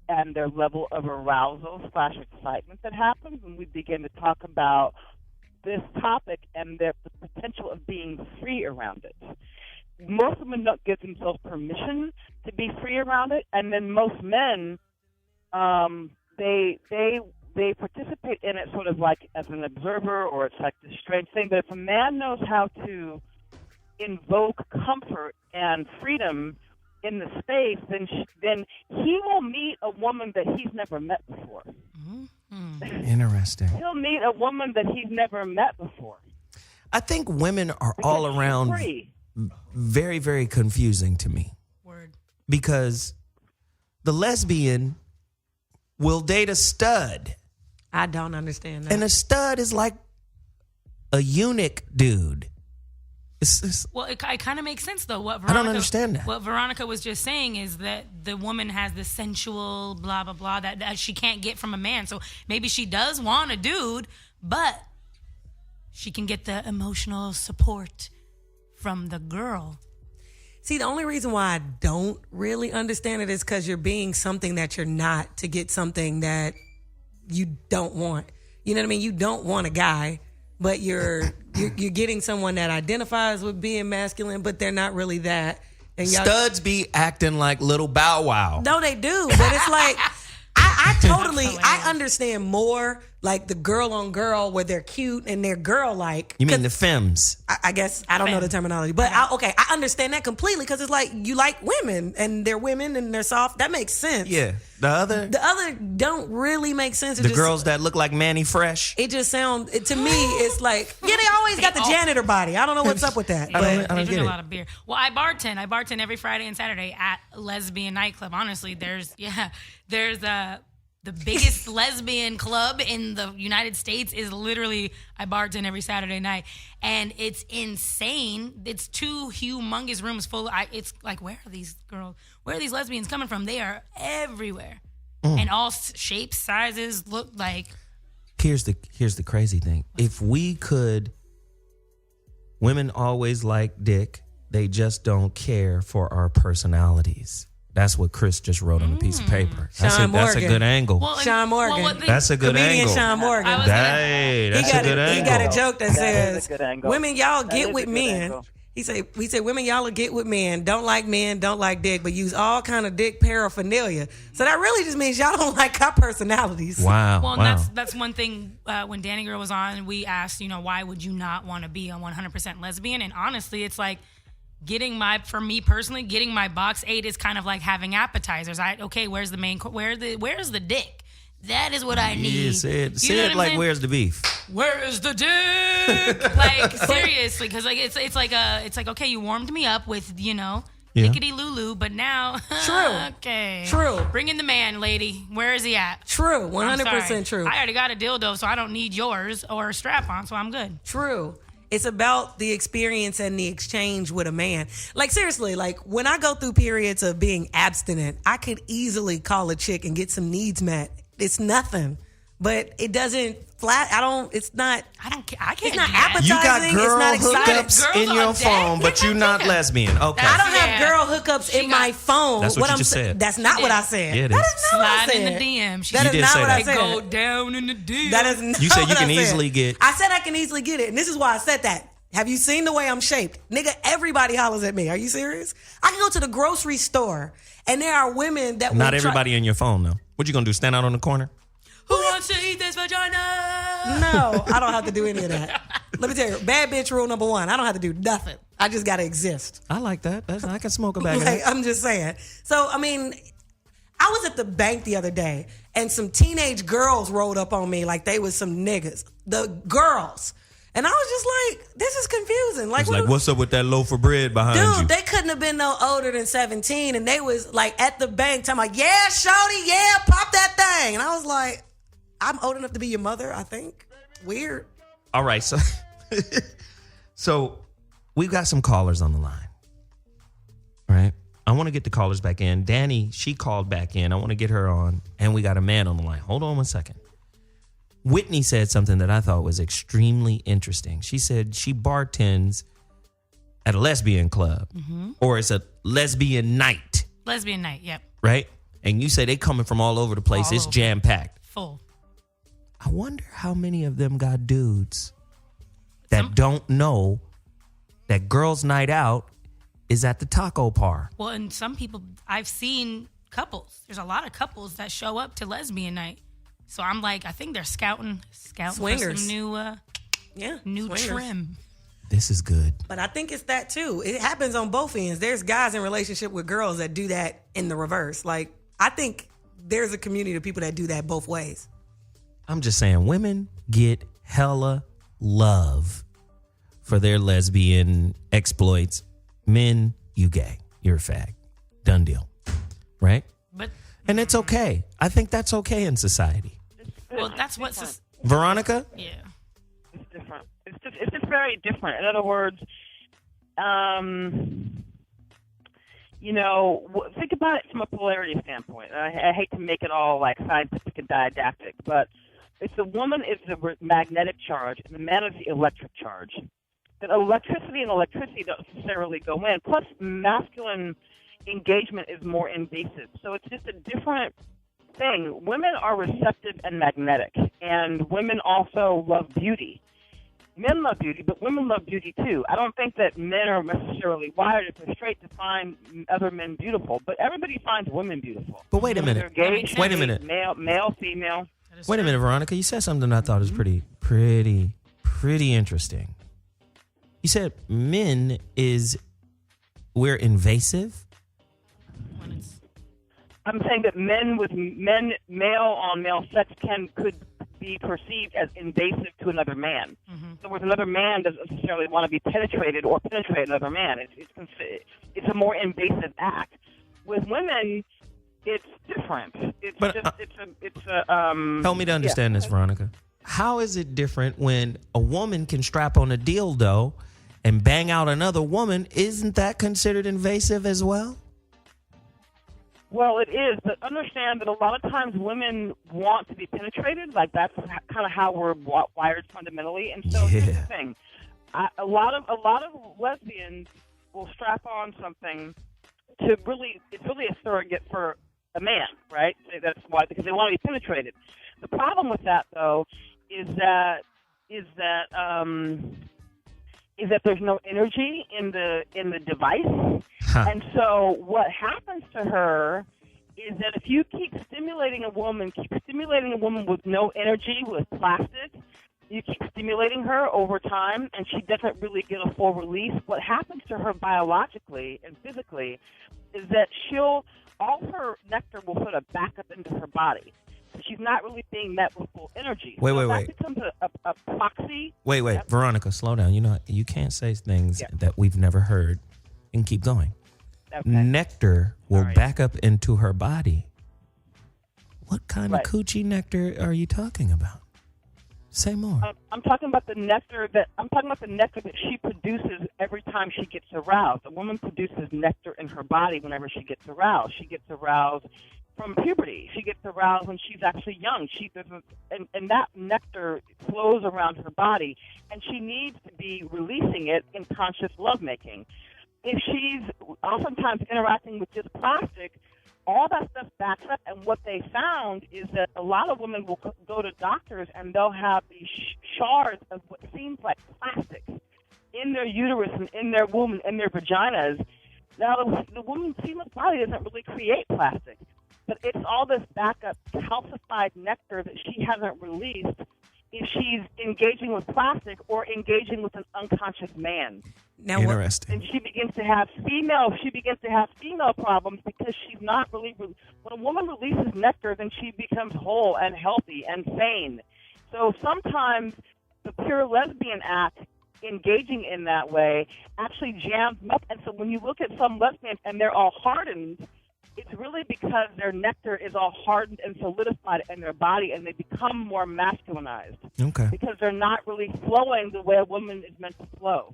and their level of arousal / excitement that happens when we begin to talk about this topic and the potential of being free around it. Most women don't give themselves permission to be free around it, and then most men, they participate in it sort of like as an observer, or it's like this strange thing. But if a man knows how to invoke comfort and freedom in the space, then he will meet a woman that he's never met before. Interesting. He'll meet a woman that he's never met before. I think women are all around very, very confusing to me. Word. Because the lesbian will date a stud. I don't understand that. And a stud is like a eunuch dude. Well, it kind of makes sense, though. What I don't understand that. What Veronica was just saying is that the woman has the sensual blah, blah, blah that she can't get from a man. So maybe she does want a dude, but she can get the emotional support from the girl. See, the only reason why I don't really understand it is because you're being something that you're not to get something that you don't want. You know what I mean? You don't want a guy, but you're getting someone that identifies with being masculine, but they're not really that. And studs be acting like little Bow Wow. No, they do, but it's like I understand more like the girl on girl where they're cute and they're girl like. You mean the femmes? I guess I don't know the terminology, but I understand that completely because it's like you like women and they're soft. That makes sense. Yeah. The other don't really make sense. The girls that look like Manny Fresh. It just sounds to me. It's like they always got the janitor body. I don't know what's up with that. I don't drink a lot of beer. Well, I bartend every Friday and Saturday at Lesbian Nightclub. Honestly, there's the biggest lesbian club in the United States is literally, I bartend every Saturday night. And it's insane. It's 2 humongous rooms full. It's like, where are these lesbians coming from? They are everywhere. And all shapes, sizes, look like. Here's the crazy thing. If we could, women always like dick. They just don't care for our personalities. That's what Chris just wrote on a piece of paper. That's a good angle. Well, Sean Morgan. That's a good comedian angle. Sean Morgan. That's a good angle. He got a joke that says, women, y'all That get is with a good men. angle. We said, women, y'all get with men, don't like dick, but use all kind of dick paraphernalia. So that really just means y'all don't like our personalities. Wow. Well, and that's one thing. When Danny Girl was on, we asked, why would you not want to be a 100% lesbian? And honestly, it's like, for me personally, getting my box 8 is kind of like having appetizers. Where's the main? Where's the dick? That is what I need. Yeah, say it like, where's the beef? Where is the dick? Like seriously, because like it's like okay, you warmed me up with lickety lulu, but now okay, true. Bring in the man, lady. Where is he at? True, 100% true. I already got a dildo, so I don't need yours or a strap on, so I'm good. True. It's about the experience and the exchange with a man. Like, seriously, like, when I go through periods of being abstinent, I could easily call a chick and get some needs met. It's nothing. but it doesn't it's not. I don't care. I can't. It's not do that. appetizing. You got girl it's not exciting. hookups Girls in on your deck. phone, but you're not lesbian. Okay. I don't have Yeah. girl hookups in my phone. That's what you I'm just said. That's not what I said. Yeah, it that is. is not what I Slide in said. the DM. That You is did not say what that. I said. Go down in the DM. That is not You said you what can I said. easily get. I said I can easily get it, and this is why I said that. Have you seen the way I'm shaped? Nigga, everybody hollers at me. Are you serious? I can go to the grocery store, and there are women that Not will everybody in your phone, though. What you gonna do? Stand out on the corner? Who wants to eat this vagina? No, I don't have to do any of that. Let me tell you, bad bitch rule number 1. I don't have to do nothing. I just got to exist. I like that. I can smoke a bag of Like, that. I'm just saying. So, I mean, I was at the bank the other day, and some teenage girls rolled up on me like they was some niggas. The girls. And I was just like, this is confusing. Like, It's like, what's up with that loaf of bread behind you? dude, they couldn't have been no older than 17, and they was like at the bank talking like, yeah, shorty, yeah, pop that thing. And I was like, I'm old enough to be your mother, I think. Weird. All right, so we've got some callers on the line. All right. I want to get the callers back in. Danny, she called back in. I want to get her on, and we got a man on the line. Hold on one second. Whitney said something that I thought was extremely interesting. She said she bartends at a lesbian club, or it's a lesbian night, Lesbian night. Yep. right? And you say they coming from all over the place. All It's over. jam-packed. Full. I wonder how many of them got dudes that don't know that girls' night out is at the taco bar. Well, and some people, I've seen couples. There's a lot of couples that show up to lesbian night. So I'm like, I think they're scouting for Swingers. some new swingers. trim. This is good. But I think it's that too. It happens on both ends. There's guys in relationship with girls that do that in the reverse. Like, I think there's a community of people that do that both ways. I'm just saying, women get hella love for their lesbian exploits. Men, you gay. You're a fag. Done deal. Right? But And it's okay. I think that's okay in society. well, that's what's Veronica? yeah. It's different. It's just very different. In other words, think about it from a polarity standpoint. I hate to make it all like scientific and didactic, but if the woman is the magnetic charge and the man is the electric charge, then electricity and electricity don't necessarily go in. Plus, masculine engagement is more invasive. So it's just a different thing. Women are receptive and magnetic, and women also love beauty. Men love beauty, but women love beauty too. I don't think that men are necessarily wired if they're straight to find other men beautiful, but everybody finds women beautiful. But wait a minute. They're gay, Wait a minute. Male, female. Wait a minute, Veronica. You said something I thought was pretty interesting. You said we're invasive? I'm saying that male on male sex could be perceived as invasive to another man. So where another man doesn't necessarily want to be penetrated or penetrate another man. It's a more invasive act. With women, it's different. Help me to understand this, Veronica. How is it different when a woman can strap on a dildo and bang out another woman? Isn't that considered invasive as well? Well, it is, but understand that a lot of times women want to be penetrated. Like, that's kind of how we're wired fundamentally. And so here's the thing: a lot of lesbians will strap on something to it's really a surrogate for a man, right? So that's why, because they want to be penetrated. The problem with that, though, is that there's no energy in the device. And so what happens to her is that if you keep stimulating a woman with no energy, with plastic, you keep stimulating her over time, and she doesn't really get a full release. What happens to her biologically and physically is that all her nectar will sort of back up into her body. She's not really being met with full energy. Wait. That becomes a proxy. Wait. Yep. Veronica, slow down. You can't say things that we've never heard and keep going. Okay. Nectar will back up into her body. What kind of coochie nectar are you talking about? Say more. I'm talking about the nectar that she produces every time she gets aroused. A woman produces nectar in her body whenever she gets aroused. She gets aroused from puberty. She gets aroused when she's actually young. And that nectar flows around her body, and she needs to be releasing it in conscious lovemaking. If she's oftentimes interacting with just plastic, all that stuff backs up, and what they found is that a lot of women will go to doctors and they'll have these shards of what seems like plastic in their uterus and in their womb and in their vaginas. Now, the woman's female body doesn't really create plastic, but it's all this backup calcified nectar that she hasn't released if she's engaging with plastic or engaging with an unconscious man. Now, interesting. And she begins to have female problems because she's not really. When a woman releases nectar, then she becomes whole and healthy and sane. So sometimes the pure lesbian act, engaging in that way, actually jams them up. And so when you look at some lesbians and they're all hardened, it's really because their nectar is all hardened and solidified in their body, and they become more masculinized. Okay. Because they're not really flowing the way a woman is meant to flow.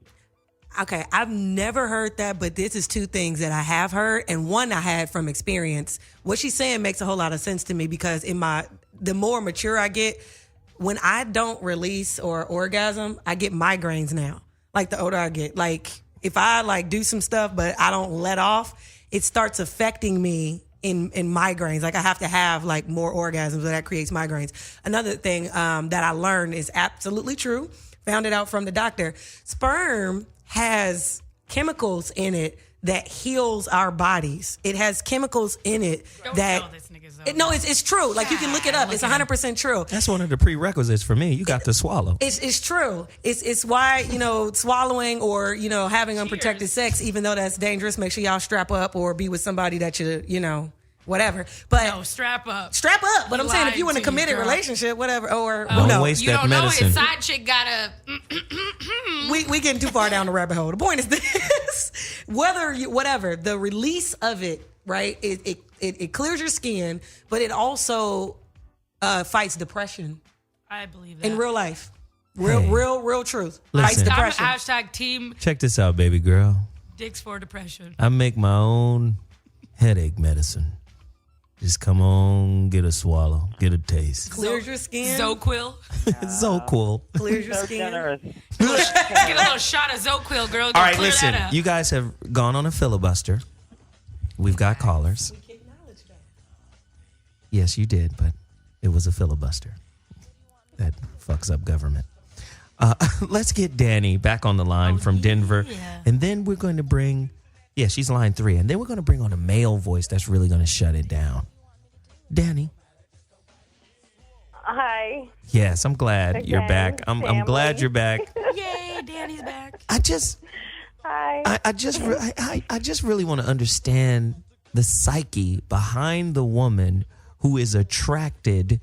Okay, I've never heard that, but this is two things that I have heard, and one I had from experience. What she's saying makes a whole lot of sense to me because the more mature I get, when I don't release or orgasm, I get migraines now. Like the older I get, like if I do some stuff but I don't let off, it starts affecting me in migraines. Like I have to have more orgasms, so that creates migraines. Another thing that I learned is absolutely true. Found it out from the doctor. Sperm has chemicals in it that heals our bodies. It has chemicals in it that. Tell this nigga so. No, it's true. Like you can look it up. It's 100% true. That's one of the prerequisites for me. You got to swallow. It's true. It's why, swallowing or, having unprotected sex, even though that's dangerous, make sure y'all strap up or be with somebody that whatever. But no, strap up. Strap up. But I'm saying if you in a committed relationship, whatever, or don't waste you that don't medicine. know his side chick got a. we getting too far down the rabbit hole. The point is this: whatever the release of it, right? It clears your skin, but it also fights depression. I believe that in real life. Real truth. Fights Listen. depression. I'm #team Check this out, baby girl. dicks for depression. I make my own headache medicine. Just come on, get a swallow, get a taste. Clears your skin. ZoQuil. ZoQuil. Clears your skin. Generous. Get a little shot of ZoQuil, girl. All right, clear listen. that up. You guys have gone on a filibuster. We've got callers. Yes, you did, but it was a filibuster. That fucks up government. Let's get Danny back on the line from Denver. Yeah. And then we're going to bring... Yeah, she's line 3. And then we're going to bring on a male voice that's really going to shut it down. Danny. Hi. Yes, I'm glad Again, you're back. I'm glad you're back. Yay, Danny's back. I just really want to understand the psyche behind the woman who is attracted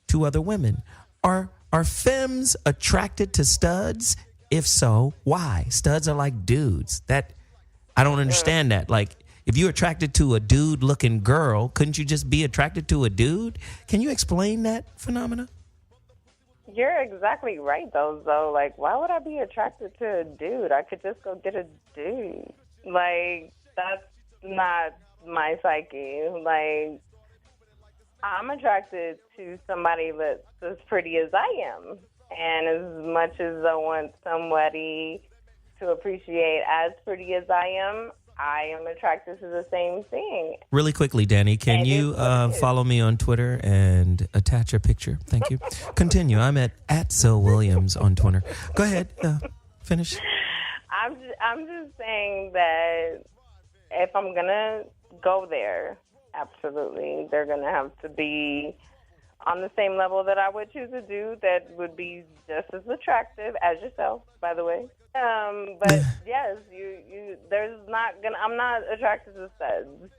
to other women. Are femmes attracted to studs? If so, why? Studs are like dudes. I don't understand that. Like, if you're attracted to a dude-looking girl, couldn't you just be attracted to a dude? Can you explain that phenomena? You're exactly right, though. So, why would I be attracted to a dude? I could just go get a dude. That's not my psyche. I'm attracted to somebody that's as pretty as I am. And as much as I want somebody to appreciate as pretty as I am attracted to the same thing. Really quickly, Danny, can you follow me on Twitter and attach a picture? Thank you. Continue. I'm at ZoWilliams on Twitter. Go ahead. Finish. I'm just saying that if I'm going to go there, absolutely, they're going to have to be on the same level that I would choose a dude that would be just as attractive as yourself, by the way. But yes, I'm not attracted to studs.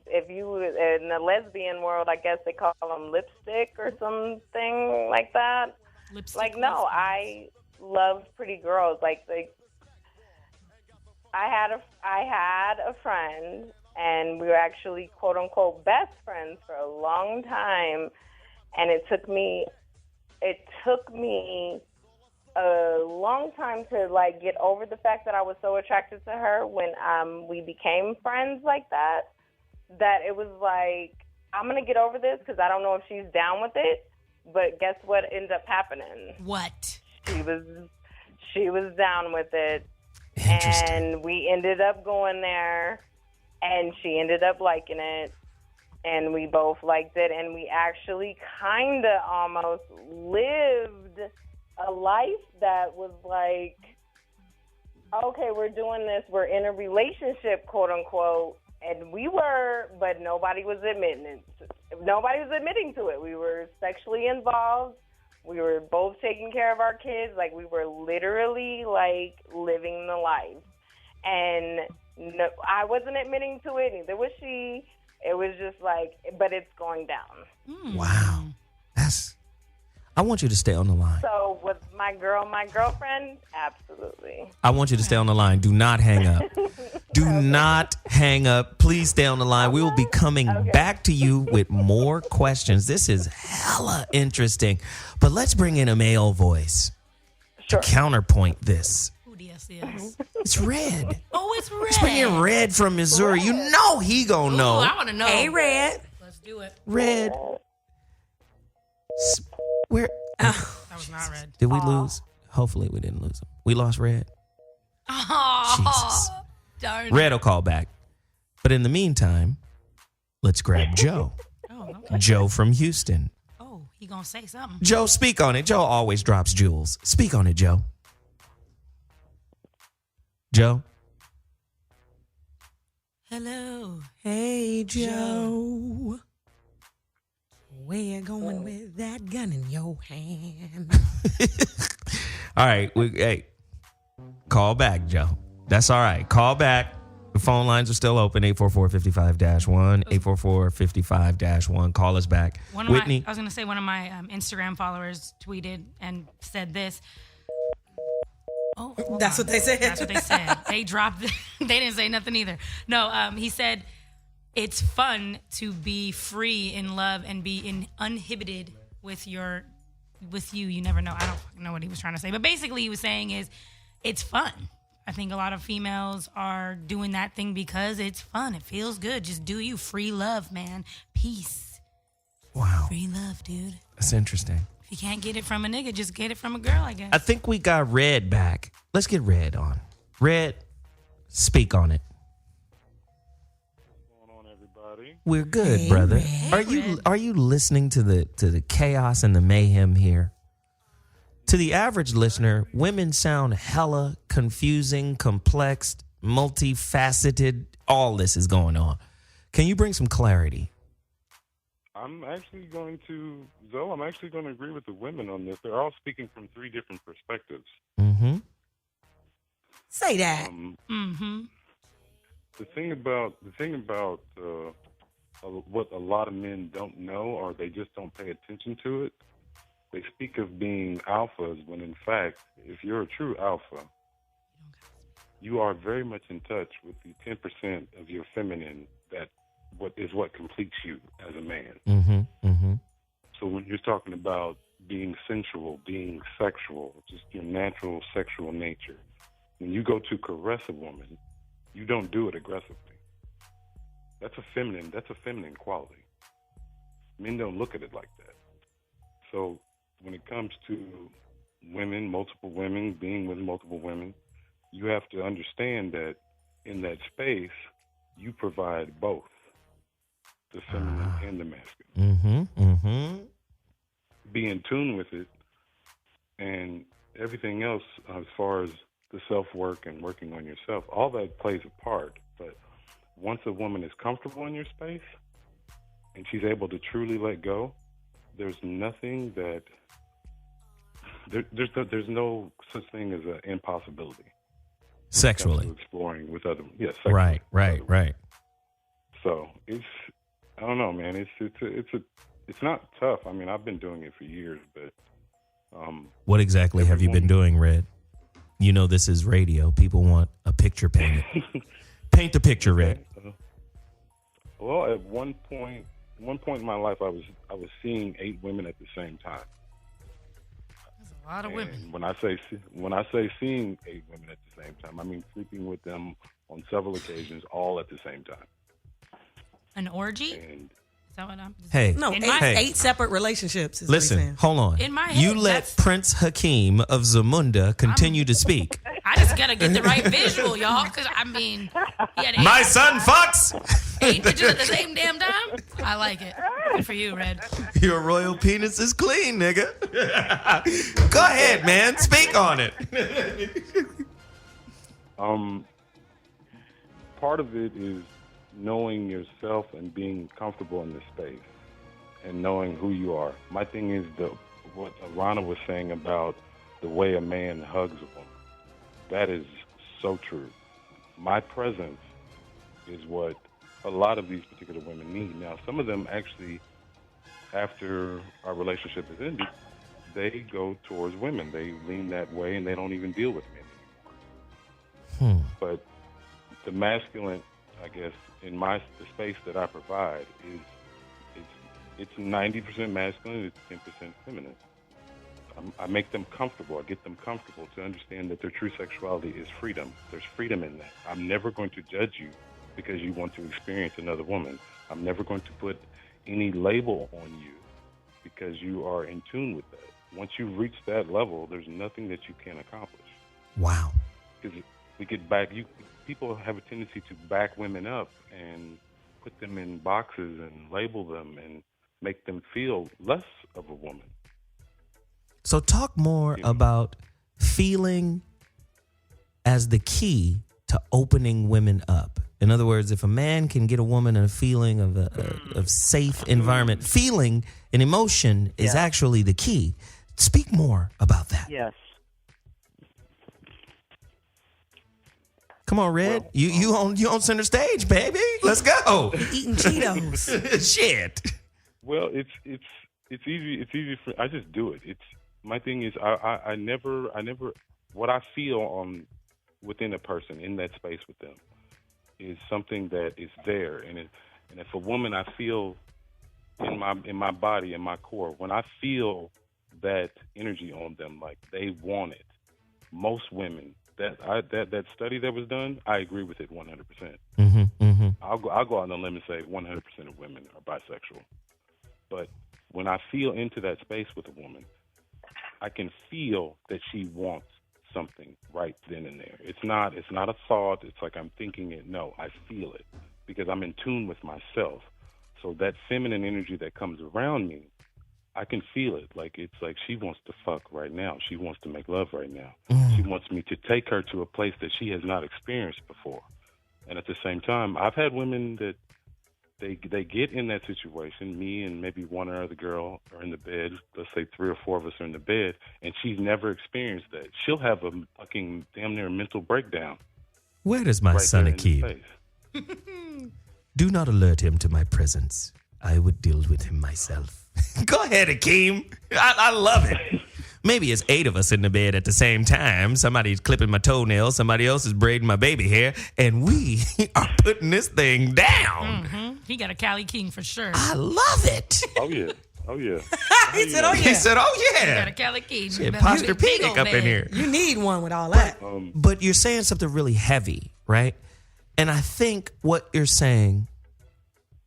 If you in the lesbian world, I guess they call them lipstick or something like that. Lipstick. I love pretty girls. I had a friend, and we were actually quote unquote best friends for a long time, and it took me a long time to get over the fact that I was so attracted to her when we became friends like that. that it was like, I'm going to get over this because I don't know if she's down with it. But guess what ended up happening? What? She was down with it. And we ended up going there, and she ended up liking it. And we both liked it, and we actually kind of almost lived a life that was like, okay, we're doing this. We're in a relationship, quote unquote, and we were, but nobody was admitting it. Nobody was admitting to it. We were sexually involved. We were both taking care of our kids. Like, we were literally like living the life, and no, I wasn't admitting to it. Neither was she. It was just like, but it's going down. Wow. I want you to stay on the line. So was my girlfriend? Absolutely. I want you to stay on the line. Do not hang up. Do not hang up. Please stay on the line. We will be coming back to you with more questions. This is hella interesting. But let's bring in a male voice to counterpoint this. Who this is? It's Red. Oh, it's Red. Let's bring in Red from Missouri. You know he gonna know. I want to know. Hey, Red. Let's do it. Red. Where? That was not Red. Did we lose? Hopefully we didn't lose him. We lost Red. Oh, Jesus. Darn. Red will call back. But in the meantime, let's grab Joe. Oh, okay. Joe from Houston. Oh, he gonna say something. Joe, speak on it. Joe always drops jewels. Speak on it, Joe. Joe? Hello. Hey, Joe. Where you going with that gun in your hand? All right. Hey, call back, Joe. That's all right. Call back. The phone lines are still open. 844-55-1. 844-55-1. Call us back. Whitney. I was going to say one of my Instagram followers tweeted and said this. Oh, That's what they said. That's what they said. They dropped it. They didn't say nothing either. No, he said, it's fun to be free in love and be uninhibited with you. You never know. I don't know what he was trying to say. But basically he was saying is it's fun. I think a lot of females are doing that thing because it's fun. It feels good. Just do you. Free love, man. Peace. Wow. Free love, dude. That's interesting. If you can't get it from a nigga, just get it from a girl, I guess. I think we got Red back. Let's get Red on. Red, speak on it. We're good, brother. Are you listening to the chaos and the mayhem here? To the average listener, women sound hella confusing, complex, multifaceted. All this is going on. Can you bring some clarity? I'm actually going to agree with the women on this. They're all speaking from three different perspectives. Mm-hmm. Say that. The thing about what a lot of men don't know, or they just don't pay attention to it, they speak of being alphas when in fact, if you're a true alpha, you are very much in touch with the 10% of your feminine that what completes you as a man. Mm-hmm. Mm-hmm. So when you're talking about being sensual, being sexual, just your natural sexual nature, when you go to caress a woman, you don't do it aggressively. That's a feminine quality. Men don't look at it like that. So when it comes to women, multiple women, being with multiple women, you have to understand that in that space, you provide both the feminine and the masculine. Mm-hmm. Mm-hmm. Be in tune with it, and everything else as far as the self-work and working on yourself, all that plays a part. But once a woman is comfortable in your space and she's able to truly let go, there's nothing that there's no such thing as an impossibility. Sexually exploring with other, sexually. Right. So I don't know, man. It's not tough. I mean, I've been doing it for years, but what exactly have you been doing, Red? You know, this is radio. People want a picture painted. Paint the picture, Red. Well, at one point in my life, I was seeing 8 women at the same time. That's a lot of women. When I say seeing 8 women at the same time, I mean sleeping with them on several occasions, all at the same time. An orgy? And Is that what I'm? Hey, No, In eight separate relationships. Is what he's listen, saying. hold on. In my You head, let that's- Prince Hakeem of Zamunda continue to speak. I just gotta get the right visual, y'all. Because I mean, he had My son fucks. 8 bitches at the same damn time. I like it. Good for you, Red. Your royal penis is clean, nigga. Go ahead, man. Speak on it. Part of it is knowing yourself and being comfortable in the space and knowing who you are. My thing is what Aarona was saying about the way a man hugs a woman. That is so true. My presence is what a lot of these particular women need. Now, some of them actually, after our relationship is ended, they go towards women. They lean that way and they don't even deal with men anymore. But the masculine, I guess, in the space that I provide it's 90% masculine, it's 10% feminine. I make them comfortable. I get them comfortable to understand that their true sexuality is freedom. There's freedom in that. I'm never going to judge you because you want to experience another woman. I'm never going to put any label on you because you are in tune with that. Once you reach that level, there's nothing that you can't accomplish. Wow. Because we get back. People have a tendency to back women up and put them in boxes and label them and make them feel less of a woman. So talk more about feeling as the key to opening women up. In other words, if a man can get a woman a feeling of a safe environment, feeling an emotion is actually the key. Speak more about that. Yes. Come on, Red. You on center stage, baby. Let's go. Eating Cheetos. Shit. Well, it's easy. It's easy for. I just do it. My thing is I never what I feel within a person in that space with them is something that is there, and if a woman I feel in my body, in my core, when I feel that energy on them, like they want it. Most women that study that was done, I agree with it 100%. I'll go out on a limb and say 100% of women are bisexual. But when I feel into that space with a woman, I can feel that she wants something right then and there. It's not a thought. It's like I'm thinking it. No, I feel it because I'm in tune with myself. So that feminine energy that comes around me, I can feel it. Like it's like she wants to fuck right now. She wants to make love right now. She wants me to take her to a place that she has not experienced before. And at the same time, I've had women that they get in that situation. Me and maybe one or other girl are in the bed. Let's say 3 or 4 of us are in the bed, and she's never experienced that. She'll have a fucking damn near mental breakdown. Where does my son Akeem? Do not alert him to my presence. I would deal with him myself. Go ahead, Akeem. I love it. Maybe it's 8 of us in the bed at the same time. Somebody's clipping my toenails. Somebody else is braiding my baby hair. And we are putting this thing down. He got a Cali King for sure. I love it. Oh, yeah. Oh, yeah. He said, oh, yeah. He said, oh, He yeah. got a Cali King. Posture picnic up in here. You need one with all that. But you're saying something really heavy, right? And I think what you're saying,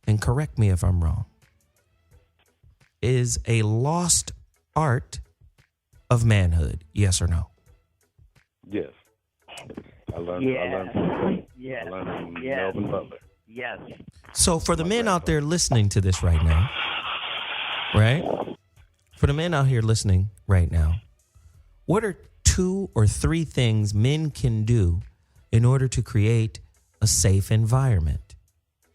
and correct me if I'm wrong, is a lost art of manhood. Yes or no? Yes. I learned from Melvin Butler. Yes. So for the men out there listening to this right now, right? For the men out here listening right now, what are 2 or 3 things men can do in order to create a safe environment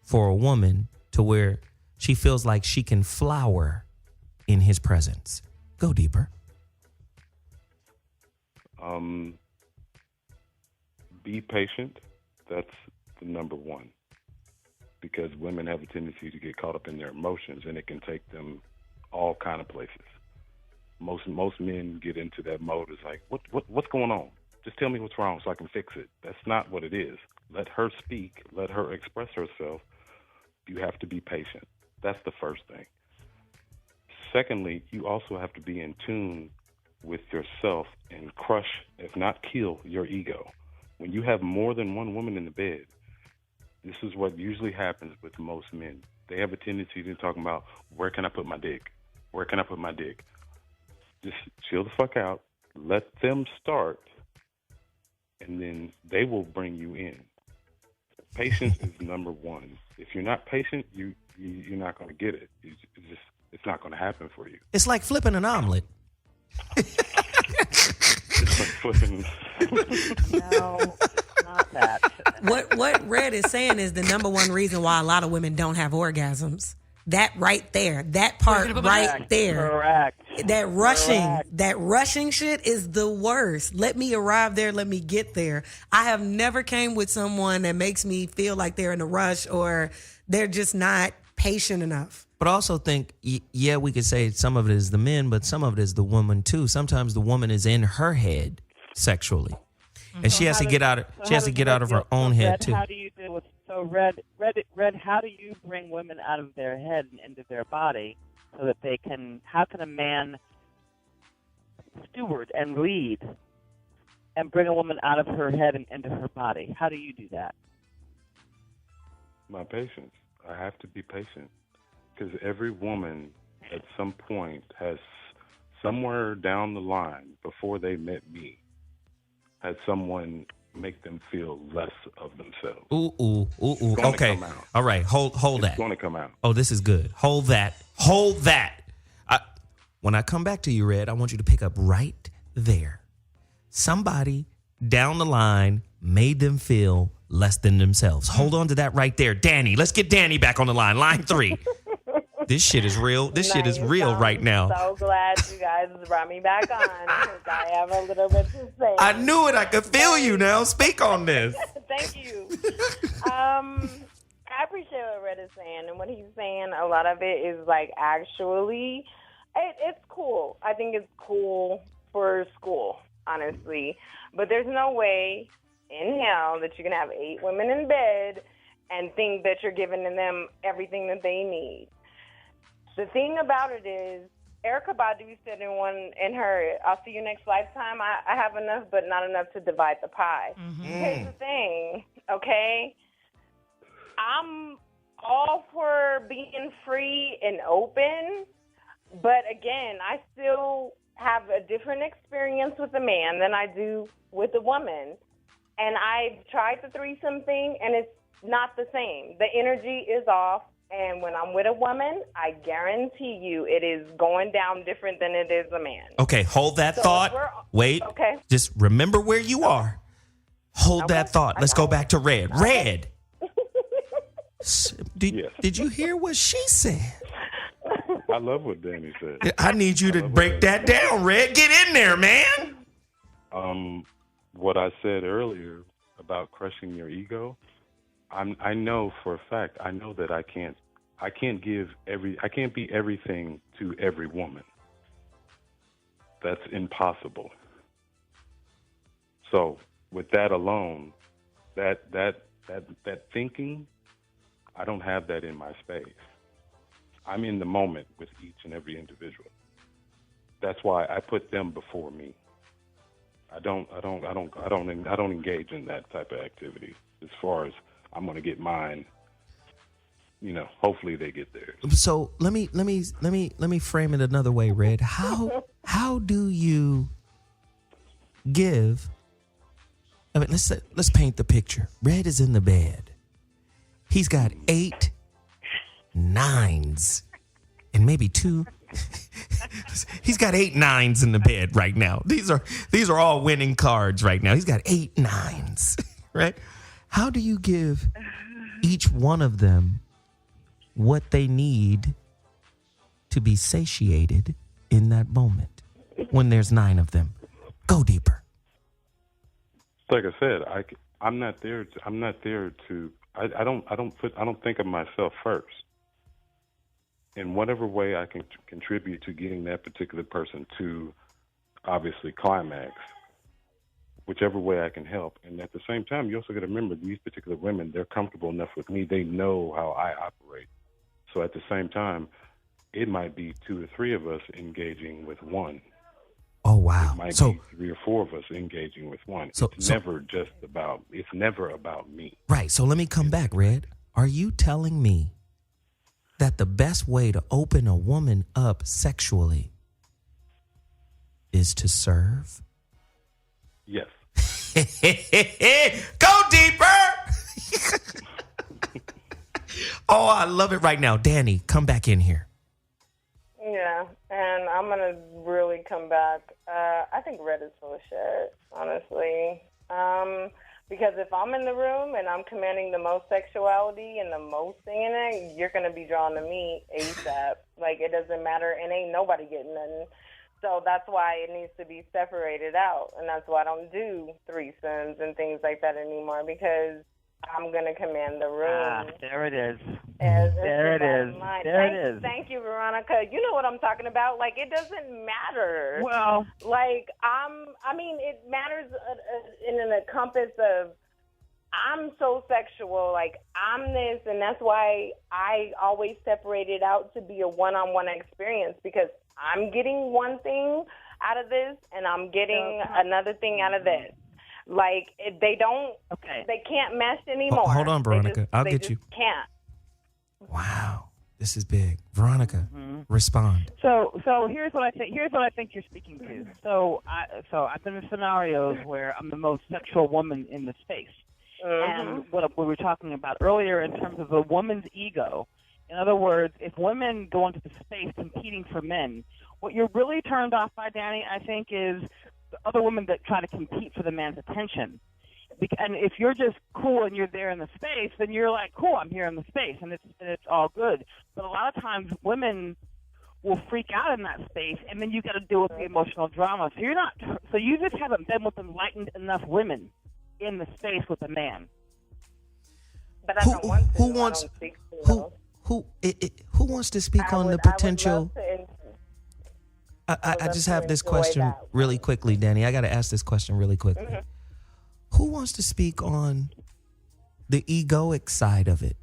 for a woman to where she feels like she can flower in his presence? Go deeper. Be patient. That's the number one. Because women have a tendency to get caught up in their emotions, and it can take them all kind of places. Most men get into that mode. It's like, what's going on? Just tell me what's wrong so I can fix it. That's not what it is. Let her speak. Let her express herself. You have to be patient. That's the first thing. Secondly, you also have to be in tune with yourself and crush, if not kill, your ego. When you have more than one woman in the bed, this is what usually happens with most men. They have a tendency to talk about, where can I put my dick? Where can I put my dick? Just chill the fuck out. Let them start, and then they will bring you in. Patience is number one. If you're not patient, you're not going to get it. It's not going to happen for you. It's like flipping an omelet. It's like flipping. No, not that. What Red is saying is the number one reason why a lot of women don't have orgasms. That right there, that part right there. Correct. That rushing shit is the worst. Let me arrive there, let me get there. I have never came with someone that makes me feel like they're in a rush or they're just not patient enough. But I also think, yeah, we could say some of it is the men, but some of it is the woman too. Sometimes the woman is in her head sexually, and she has to get out of her own head too. How do you deal with Red? How do you bring women out of their head and into their body so that they can? How can a man steward and lead and bring a woman out of her head and into her body? How do you do that? My patience. I have to be patient. Because every woman at some point has somewhere down the line before they met me had someone make them feel less of themselves. Ooh. Okay. All right. Hold that. It's going to come out. Oh, this is good. Hold that. When I come back to you, Red, I want you to pick up right there. Somebody down the line made them feel less than themselves. Hold on to that right there. Danny, let's get Danny back on the line. Line 3. This shit is real. This shit is real right now. So glad you guys brought me back on because I have a little bit to say. I knew it. I could feel you now. Speak on this. Thank you. I appreciate what Red is saying, and what he's saying, a lot of it is like actually, it's cool. I think it's cool for school, honestly. But there's no way in hell that you can have 8 women in bed and think that you're giving them everything that they need. The thing about it is, Erykah Badu said in her I'll see you next lifetime, I have enough, but not enough to divide the pie. Mm-hmm. Here's the thing, okay? I'm all for being free and open, but again, I still have a different experience with a man than I do with a woman. And I've tried the threesome thing, and it's not the same. The energy is off. And when I'm with a woman, I guarantee you it is going down different than it is a man. Okay, hold that thought. Wait. Okay. Just remember where you are. Hold that thought. Let's go back to Red. Red. Did you hear what she said? I love what Danny said. I need you to break that down, Red. Get in there, man. What I said earlier about crushing your ego, I know for a fact, I know that I can't be everything to every woman. That's impossible. So with that alone, that thinking, I don't have that in my space. I'm in the moment with each and every individual. That's why I put them before me. I don't engage in that type of activity as far as I'm going to get mine. Hopefully they get theirs. So let me frame it another way, Red. How do you give? I mean, let's paint the picture. Red is in the bed. He's got 8 9s and maybe 2. He's got 8 9s in the bed right now. These are all winning cards right now. He's got 8 9s, right? How do you give each one of them what they need to be satiated in that moment when there's 9 of them? Go deeper. Like I said, I'm not there to. I don't think of myself first. In whatever way I can contribute to getting that particular person to, obviously, climax, whichever way I can help. And at the same time, you also got to remember these particular women, they're comfortable enough with me. They know how I operate. So at the same time, it might be 2 or 3 of us engaging with one. Oh, wow. It might So- be 3 or 4 of us engaging with one. It's never about me. Right. So let me come back, Red. Are you telling me that the best way to open a woman up sexually is to serve? Yes. Go deeper. Oh, I love it right now. Danny, come back in here. Yeah, and I'm going to really come back. I think Red is full of shit, honestly. Because if I'm in the room and I'm commanding the most sexuality and the most thing in it, you're going to be drawn to me ASAP. Like, it doesn't matter, and ain't nobody getting nothing. So that's why it needs to be separated out, and that's why I don't do threesomes and things like that anymore, because I'm going to command the room. There it is. There it is. Thank you, Veronica. You know what I'm talking about. Like, it doesn't matter. Well, like, it matters in an compass of I'm so sexual. Like, I'm this, and that's why I always separate it out to be a one-on-one experience, because I'm getting one thing out of this, and I'm getting another thing out of this. Like, they can't mesh anymore. Hold on, Veronica. I'll get you. Can't. Wow. This is big. Veronica, respond. So here's what I think. Here's what I think you're speaking to. So I've been in scenarios where I'm the most sexual woman in the space, and what we were talking about earlier in terms of a woman's ego. In other words, if women go into the space competing for men, what you're really turned off by, Danny, I think, is the other women that try to compete for the man's attention. And if you're just cool and you're there in the space, then you're like, cool, I'm here in the space, and it's all good. But a lot of times women will freak out in that space, and then you got to deal with the emotional drama. So you just haven't been with enlightened enough women in the space with a man. But I don't want to. Who wants to speak on the potential? I just have this question really quickly, Danny. I got to ask this question really quickly. Who wants to speak on the egoic side of it?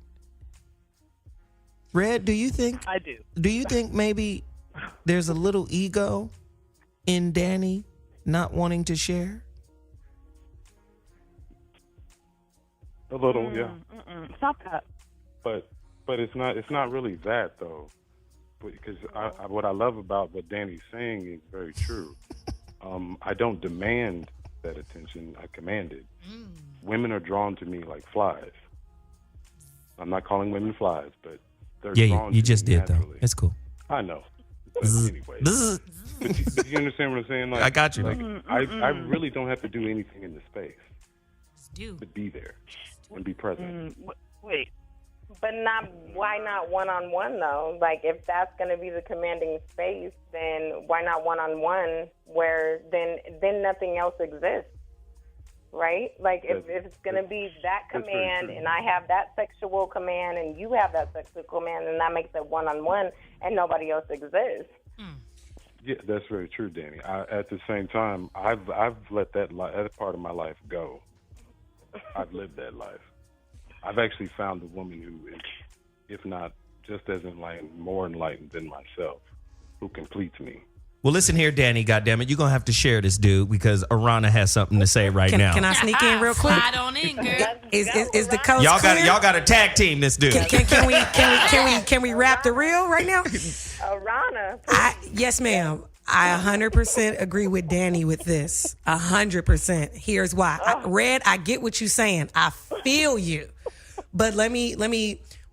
Red, do you think? I do. Do you think maybe there's a little ego in Danny not wanting to share? A little, yeah. Stop that. But it's not really that, though. Because what I love about what Danny's saying is very true. I don't demand that attention, I command it. Women are drawn to me like flies. I'm not calling women flies, but they're drawn to you just me did naturally. though. It's cool. I know. But anyway. But you understand what I'm saying? Like, I got you. Like, I really don't have to do anything in the space. To be there and be present. Wait. But why not one-on-one, though? Like, if that's going to be the commanding space, then why not one-on-one, where then nothing else exists, right? Like, if it's going to be that command, and I have that sexual command, and you have that sexual command, and that makes it one-on-one, and nobody else exists. Yeah, that's very true, Danny. At the same time, I've let that part of my life go. I've lived that life. I've actually found a woman who is, if not just as enlightened, more enlightened than myself, who completes me. Well, listen here, Danny, goddammit. You're going to have to share this, dude, because Aarona has something to say right now. Can I sneak in real quick? Slide on in, girl. Is the coast Y'all clear? got to tag team this dude. Can we wrap the reel right now? Aarona. Yes, ma'am. I 100% agree with Danny with this. 100%. Here's why. Red, I get what you're saying. I feel you. But let me.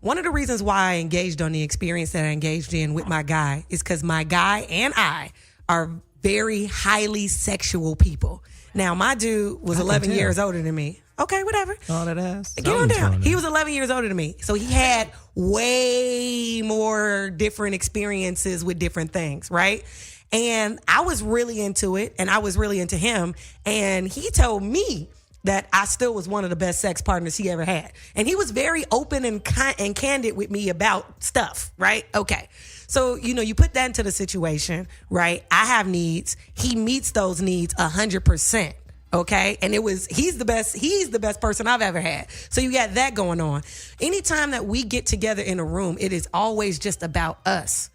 One of the reasons why I engaged on the experience that I engaged in with my guy is because my guy and I are very highly sexual people. Now, my dude was 11 years older than me. Okay, whatever. All that ass. Get on down. He was 11 years older than me. So he had way more different experiences with different things, right? And I was really into it, and I was really into him. And he told me that I still was one of the best sex partners he ever had. And he was very open and candid with me about stuff, right? Okay. So, you put that into the situation, right? I have needs. He meets those needs 100%. Okay. And he's the best person I've ever had. So you got that going on. Anytime that we get together in a room, it is always just about us.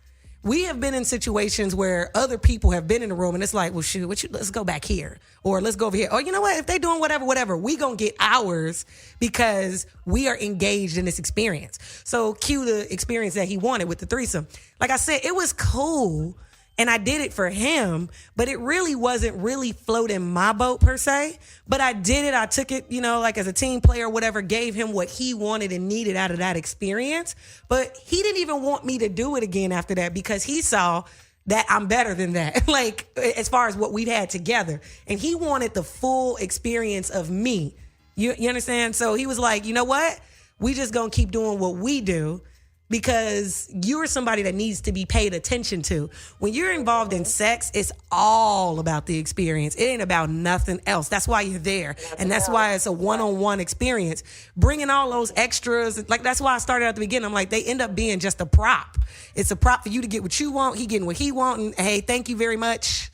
we have been in situations where other people have been in the room and it's like, well, shoot, let's go back here or let's go over here. Or you know what? If they doing whatever, we gonna get ours because we are engaged in this experience. So cue the experience that he wanted with the threesome. Like I said, it was cool. And I did it for him, but it really wasn't really floating my boat per se. But I did it. I took it, like as a team player or whatever, gave him what he wanted and needed out of that experience. But he didn't even want me to do it again after that because he saw that I'm better than that, like as far as what we've had together. And he wanted the full experience of me. You understand? So he was like, you know what? We just gonna keep doing what we do. Because you're somebody that needs to be paid attention to. When you're involved in sex, it's all about the experience. It ain't about nothing else. That's why you're there. And that's why it's a one-on-one experience. Bringing all those extras, like that's why I started at the beginning. I'm like, they end up being just a prop. It's a prop for you to get what you want. He getting what he want. And hey, thank you very much.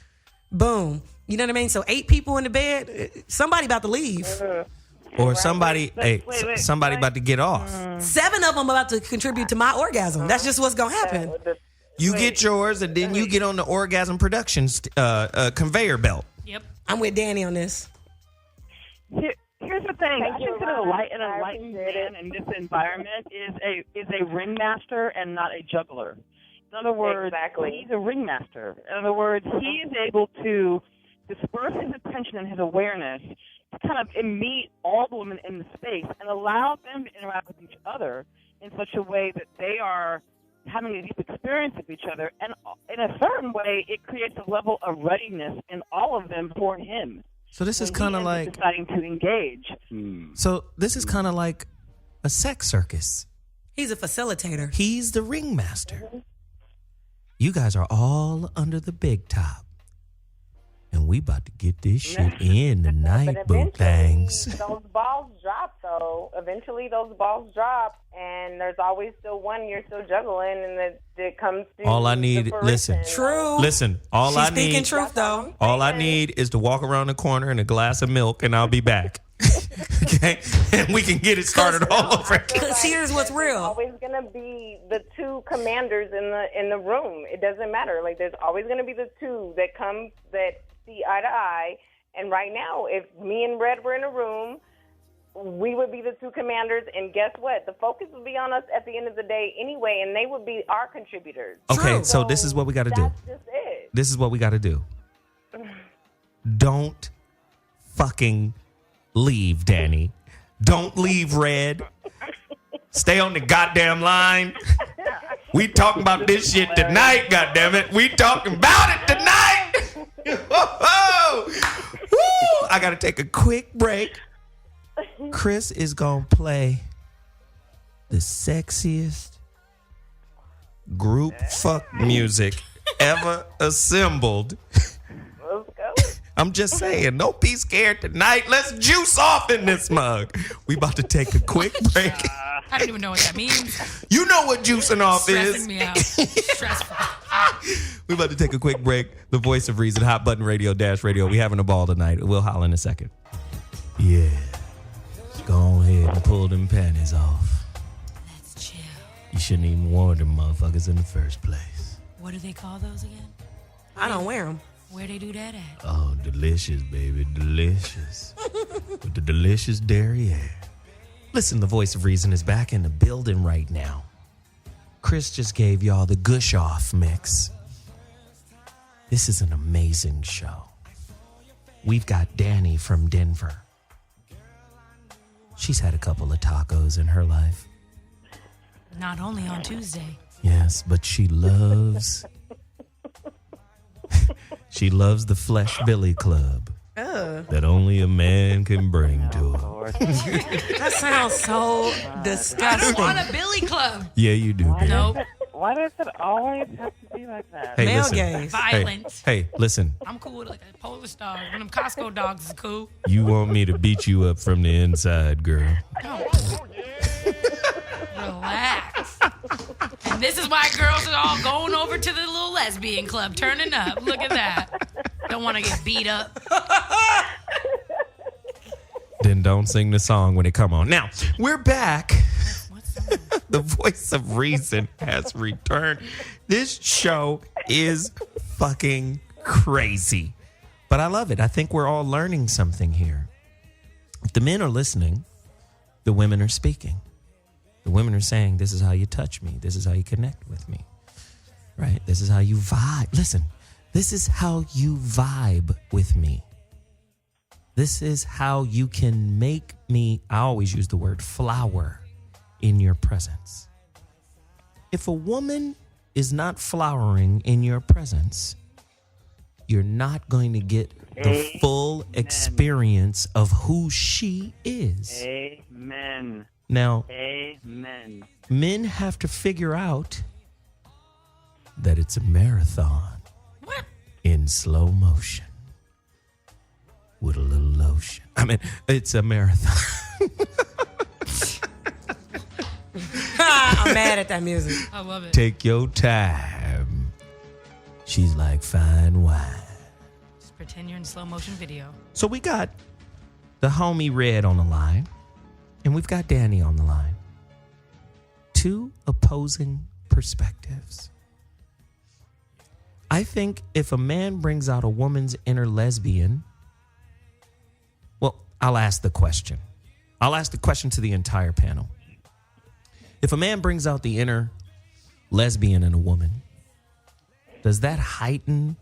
Boom. You know what I mean? So 8 people in the bed, somebody about to leave. Or somebody, somebody about to get off. 7 of them about to contribute to my orgasm. That's just what's going to happen. You get yours, and then you get on the orgasm productions conveyor belt. Yep. I'm with Danny on this. Here's the thing. I think that an enlightened man in this environment is a ringmaster and not a juggler. In other words, he's a ringmaster. In other words, he is able to disperse his attention and his awareness to kind of meet all the women in the space and allow them to interact with each other in such a way that they are having a deep experience of each other. And in a certain way, it creates a level of readiness in all of them for him. So this is kind of like deciding to engage. So this is kind of like a sex circus. He's a facilitator. He's the ringmaster. You guys are all under the big top. And we about to get this shit in tonight, boo things. Those balls drop, though. Eventually, those balls drop, and there's always still one you're still juggling, and it comes to all I need. Listen, true. Listen, all She's I speaking need. truth, though. All I need is to walk around the corner and a glass of milk, and I'll be back. Okay, and we can get it started all over. Because here's what's real. There's always gonna be the 2 commanders in the room. It doesn't matter. Like there's always gonna be the 2 that come that see eye to eye. And right now, if me and Red were in a room, we would be the 2 commanders. And guess what? The focus would be on us at the end of the day anyway, and they would be our contributors. Okay, so this is what we got to do. That's just it. This is what we got to do. Don't fucking leave, Danny. Don't leave, Red. Stay on the goddamn line. We talking about this shit tonight, goddammit. We talking about it tonight. Woo! I got to take a quick break. Chris is going to play the sexiest group fuck music ever assembled. Let's go. I'm just saying, don't be scared tonight. Let's juice off in this mug. We about to take a quick break. I don't even know what that means. You know what juicing off Stressing is. me out. Stressful. We about to take a quick break. The voice of reason, Hot Button Radio Dash Radio. We having a ball tonight. We'll holler in a second. Yeah. Go ahead and pull them panties off. Let's chill. You shouldn't even wear them motherfuckers in the first place. What do they call those again? I don't wear them. Where they do that at? Oh, delicious, baby. Delicious. With the delicious derriere. Listen, the voice of reason is back in the building right now. Chris just gave y'all the gush off mix. This is an amazing show. We've got Danny from Denver. She's had a couple of tacos in her life. Not only on Tuesday. Yes, but she loves the Flesh Billy Club that only a man can bring to her. That sounds so disgusting. I want a Billy Club. Yeah, you do. Baby. Nope. Why does it always have to be like that? Hey, Male listen. gaze. Violent. Hey, listen. I'm cool with like a Polish dog. One of them Costco dogs is cool. You want me to beat you up from the inside, girl? Relax. And this is why girls are all going over to the little lesbian club, turning up. Look at that. Don't want to get beat up. Then don't sing the song when it come on. Now, we're back. What's that? The voice of reason has returned. This show is fucking crazy. But I love it. I think we're all learning something here. If the men are listening, the women are speaking. The women are saying, this is how you touch me. This is how you connect with me. Right? This is how you vibe. Listen, this is how you vibe with me. This is how you can make me, I always use the word flower in your presence. If a woman is not flowering in your presence, you're not going to get the full experience of who she is. Amen. Now, Amen. Men have to figure out that it's a marathon in slow motion with a little lotion. I mean, it's a marathon. I'm mad at that music. I love it. Take your time. She's like fine wine. Just pretend you're in slow motion video. So we got the homie Red on the line, and we've got Danny on the line. Two opposing perspectives. I think if a man brings out a woman's inner lesbian, well, I'll ask the question. I'll ask the question to the entire panel. If a man brings out the inner lesbian in a woman, does that heighten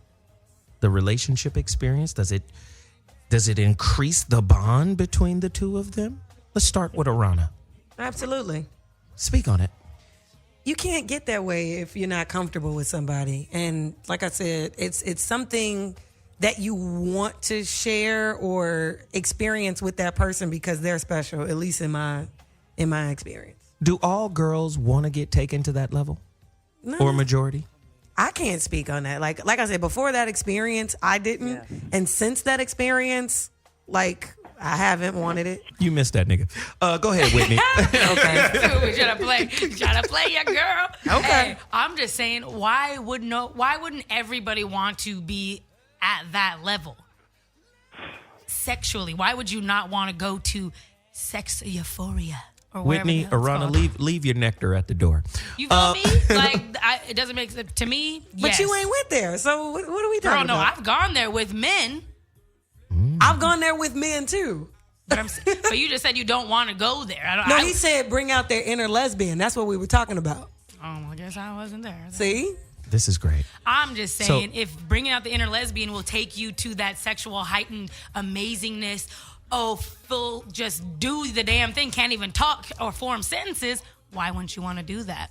the relationship experience? Does it increase the bond between the two of them? Let's start with Aarona. Absolutely. Speak on it. You can't get that way if you're not comfortable with somebody. And like I said, it's something that you want to share or experience with that person because they're special, at least in my experience. Do all girls want to get taken to that level? No. Or majority? I can't speak on that. Like I said, before that experience, I didn't. Yeah. And since that experience, like, I haven't wanted it. You missed that nigga. Go ahead, Whitney. Okay. Trying to play your girl. Okay. Hey, I'm just saying, why wouldn't everybody want to be at that level? Sexually, why would you not want to go to sex euphoria? Or Whitney, Aarona, leave your nectar at the door. You feel me? Like, it doesn't make sense to me. But you ain't went there, so what are we talking about? No, I've gone there with men. I've gone there with men too. But you just said you don't want to go there. He said bring out their inner lesbian. That's what we were talking about. Oh, I guess I wasn't there. See? This is great. I'm just saying, if bringing out the inner lesbian will take you to that sexual heightened amazingness, just do the damn thing, can't even talk or form sentences, why wouldn't you want to do that?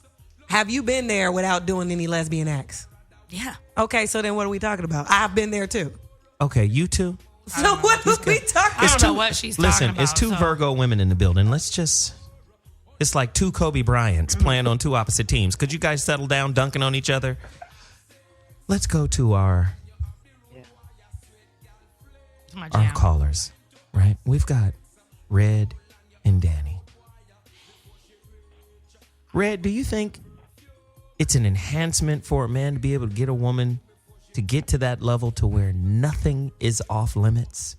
Have you been there without doing any lesbian acts? Yeah. Okay, so then what are we talking about? I've been there too. Okay, you two? So what are we talking about? I don't know what she's talking about. Listen, it's two Virgo women in the building. It's like two Kobe Bryants playing on two opposite teams. Could you guys settle down dunking on each other? Let's go to our callers, right? We've got Red and Danny. Red, do you think it's an enhancement for a man to be able to get a woman to get to that level to where nothing is off limits?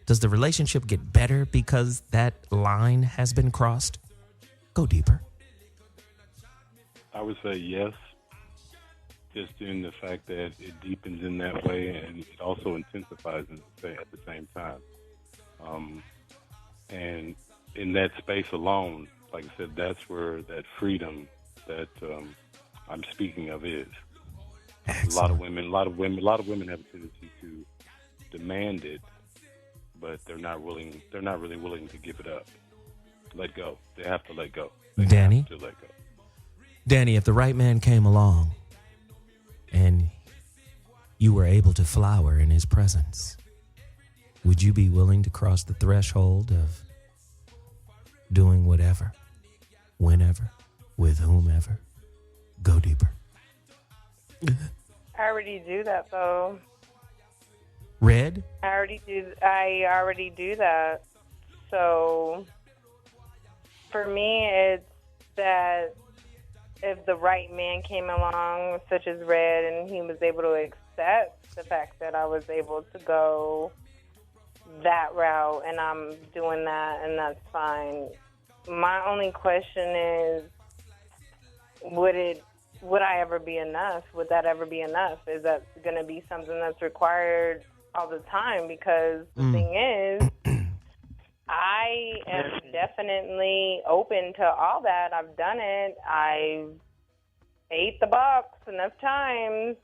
Does the relationship get better because that line has been crossed? Go deeper. I would say yes, just in the fact that it deepens in that way and it also intensifies at the same time. And in that space alone, like I said, that's where that freedom that I'm speaking of is. Excellent. A lot of women have a tendency to demand it, but they're not really willing to give it up. Let go. They have to let go. Danny? To let go. Danny, if the right man came along and you were able to flower in his presence, would you be willing to cross the threshold of doing whatever, whenever, with whomever? Go deeper. I already do that, though. Red? I already do that. So for me, it's that if the right man came along, such as Red, and he was able to accept the fact that I was able to go that route, and I'm doing that, and that's fine. My only question is, would I ever be enough? Would that ever be enough? Is that going to be something that's required all the time? Because the thing is, I am definitely open to all that. I've done it. I've ate the box enough times,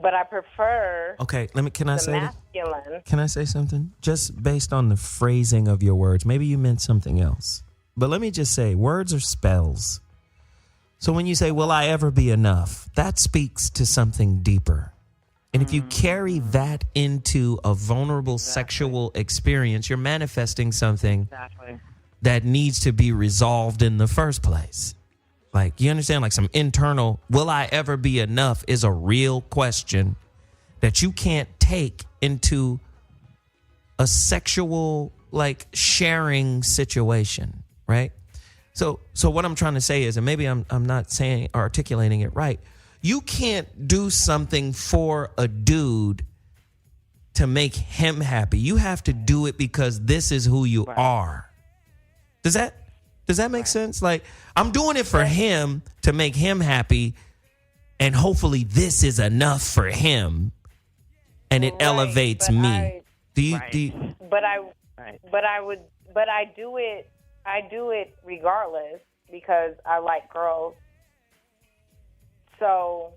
but I prefer. Okay, can I say masculine. Can I say something? Just based on the phrasing of your words, maybe you meant something else. But let me just say, words are spells. So when you say, will I ever be enough? That speaks to something deeper. And if you carry that into a vulnerable sexual experience, you're manifesting something that needs to be resolved in the first place. Like, you understand, like some internal, will I ever be enough is a real question that you can't take into a sexual, like, sharing situation, right? So what I'm trying to say is, and maybe I'm not saying or articulating it right, you can't do something for a dude to make him happy. You have to do it because this is who you are. Does that make sense? Like, I'm doing it for him to make him happy, and hopefully this is enough for him, and it elevates me. But I do it regardless because I like girls. So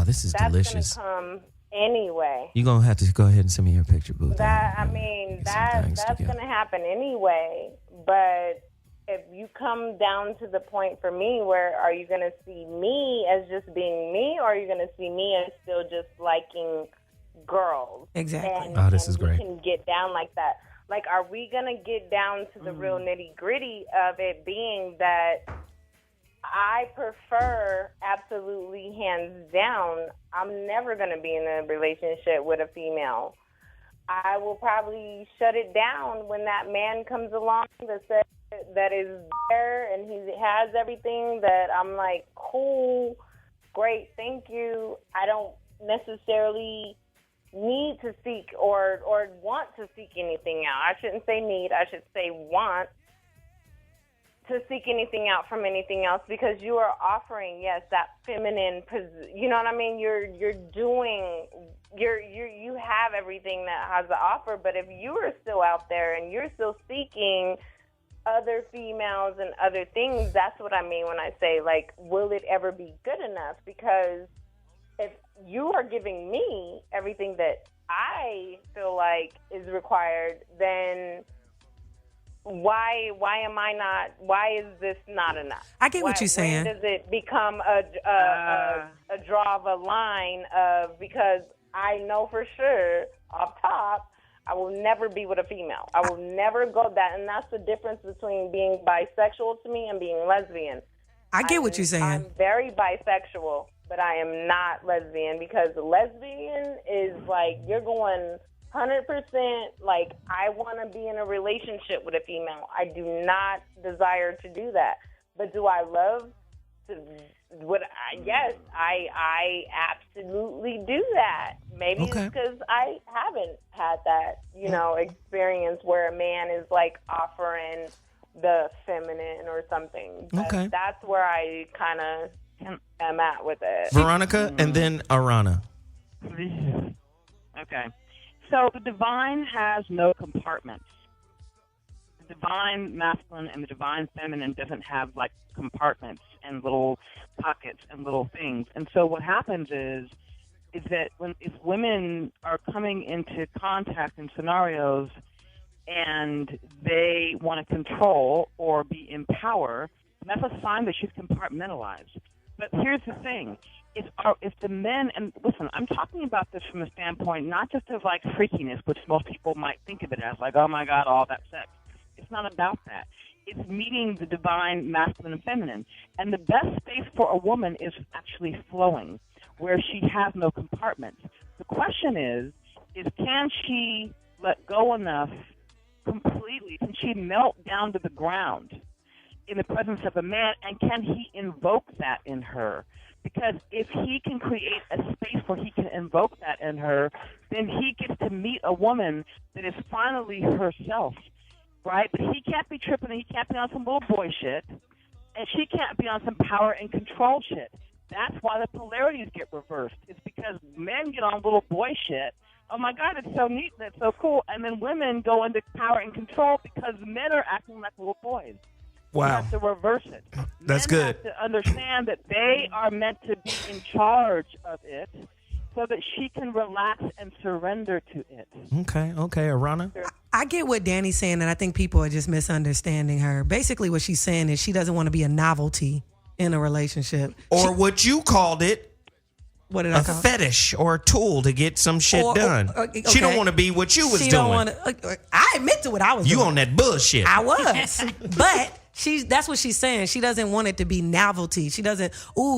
this is delicious. That's gonna come anyway. You're gonna have to go ahead and send me your picture, boo. That's gonna happen anyway. But if you come down to the point for me where are you gonna see me as just being me, or are you gonna see me as still just liking girls? Exactly. This is great. We can get down like that. Like, are we gonna get down to the real nitty gritty of it being that I prefer, absolutely hands down, I'm never going to be in a relationship with a female. I will probably shut it down when that man comes along that is there and he has everything that I'm like, cool, great, thank you. I don't necessarily need to seek or want to seek anything out. I shouldn't say need, I should say want to seek anything out from anything else, because you are offering, yes, that feminine, you know what I mean? You have everything that has to offer, but if you are still out there and you're still seeking other females and other things, that's what I mean when I say, like, will it ever be good enough? Because if you are giving me everything that I feel like is required, then why is this not enough? I get what you're saying. When does it become a draw of a line of, because I know for sure off top I will never be with a female. I will never go that, and that's the difference between being bisexual to me and being lesbian. I get what you're saying. I'm very bisexual, but I am not lesbian, because lesbian is like you're going 100%, like, I want to be in a relationship with a female. I do not desire to do that. But do I love to, yes, I absolutely do that. Maybe it's because I haven't had that, experience where a man is, like, offering the feminine or something. But that's where I kind of am at with it. Veronica and then Aarona. Okay. So the divine has no compartments. The divine masculine and the divine feminine doesn't have, like, compartments and little pockets and little things. And so what happens is that if women are coming into contact in scenarios and they want to control or be in power, that's a sign that she's compartmentalized. But here's the thing. If the men, and listen, I'm talking about this from a standpoint not just of, like, freakiness, which most people might think of it as, like, oh my God, all that sex. It's not about that. It's meeting the divine masculine and feminine. And the best space for a woman is actually flowing, where she has no compartments. The question is can she let go enough completely? Can she melt down to the ground in the presence of a man, and can he invoke that in her? Because if he can create a space where he can invoke that in her, then he gets to meet a woman that is finally herself, right? But he can't be tripping and he can't be on some little boy shit. and she can't be on some power and control shit. That's why the polarities get reversed. It's because men get on little boy shit. Oh my God, it's so neat, that's so cool. And then women go into power and control because men are acting like little boys. Wow. You have to reverse it. That's Men good. have to understand that they are meant to be in charge of it so that she can relax and surrender to it. Okay, Aarona. I get what Danny's saying, and I think people are just misunderstanding her. Basically, what she's saying is she doesn't want to be a novelty in a relationship. Or what you called it, what did I call a fetish or a tool to get some shit done. She don't want to be what you was she doing. Don't want to. I admit to what I was doing. You on that bullshit. I was. But that's what she's saying. She doesn't want it to be novelty. She doesn't,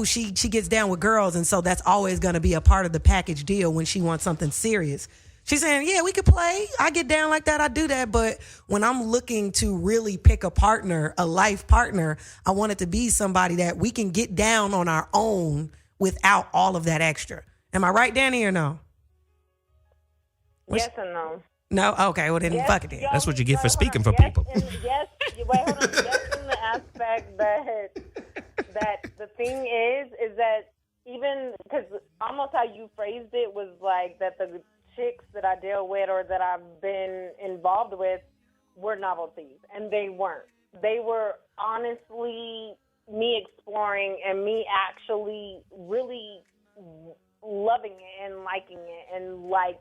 she gets down with girls, and so that's always going to be a part of the package deal when she wants something serious. She's saying, yeah, we could play. I get down like that. I do that. But when I'm looking to really pick a partner, a life partner, I want it to be somebody that we can get down on our own without all of that extra. Am I right, Danny, or no? Yes and no. No? Okay, well then fuck it then. That's what you get for speaking for people. Yes, hold on. Yes, in the aspect that the thing is that even because almost how you phrased it was like that the chicks that I deal with or that I've been involved with were novelties, and they weren't. They were honestly me exploring and me actually really loving it and liking it, and like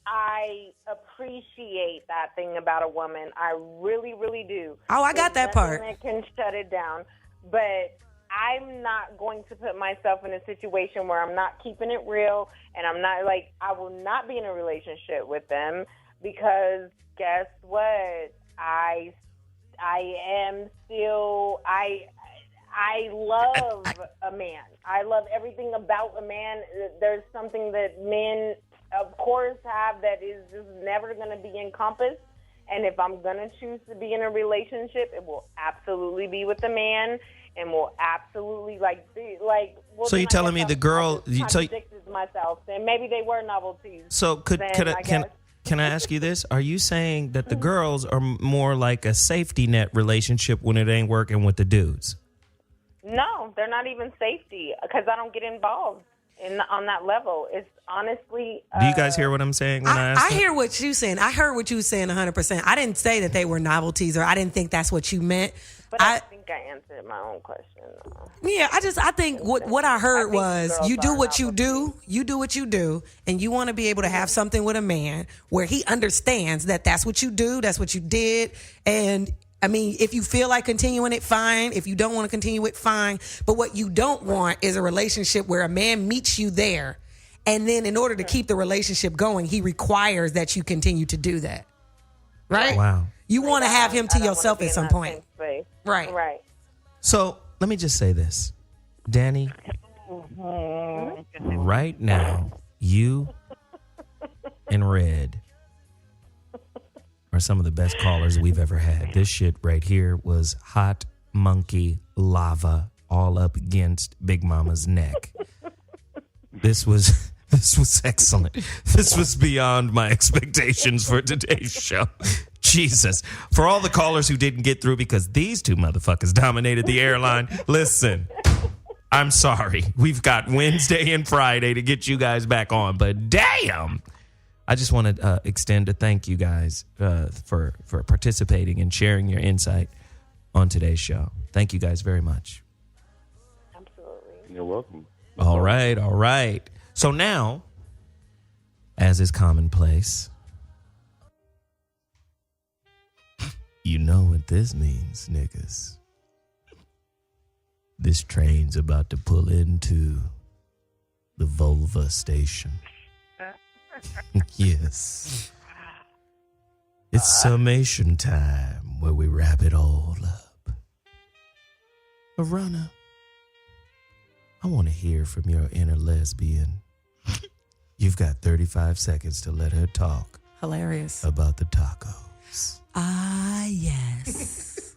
I appreciate that thing about a woman. I really, really do. Oh, I got that part. That can shut it down, but I'm not going to put myself in a situation where I'm not keeping it real, and I'm not like, I will not be in a relationship with them because guess what? I am still, I love a man. I love everything about a man. There's something that men, of course, have that is just never going to be encompassed. And if I'm going to choose to be in a relationship, it will absolutely be with a man. And will absolutely So you're telling me the girl? Contradicted myself, and maybe they were novelties. So can I ask you this? Are you saying that the girls are more like a safety net relationship when it ain't working with the dudes? No, they're not even safety because I don't get involved on that level. It's honestly. Do you guys hear what I'm saying? When I hear what you're saying. I heard what you were saying 100%. I didn't say that they were novelties, or I didn't think that's what you meant. But I think I answered my own question. Yeah, I think what I heard was you do what you do, and you want to be able to have something with a man where he understands that that's what you do, that's what you did, and I mean, if you feel like continuing it, fine. If you don't want to continue it, fine. But what you don't want is a relationship where a man meets you there, and then in order to keep the relationship going, he requires that you continue to do that. Right? Wow. You want to have him to yourself at some point. Right. Right. So let me just say this. Danny, right now, you and Red are some of the best callers we've ever had. This shit right here was hot monkey lava all up against Big Mama's neck. This was excellent. This was beyond my expectations for today's show. Jesus. For all the callers who didn't get through because these two motherfuckers dominated the airline, listen, I'm sorry. We've got Wednesday and Friday to get you guys back on, but damn. I just want to extend a thank you guys for participating and sharing your insight on today's show. Thank you guys very much. Absolutely. You're welcome. All right. So now, as is commonplace, you know what this means, niggas. This train's about to pull into the vulva station. Yes. It's summation time where we wrap it all up. Aarona, I want to hear from your inner lesbian. You've got 35 seconds to let her talk. Hilarious. About the tacos. Ah, yes.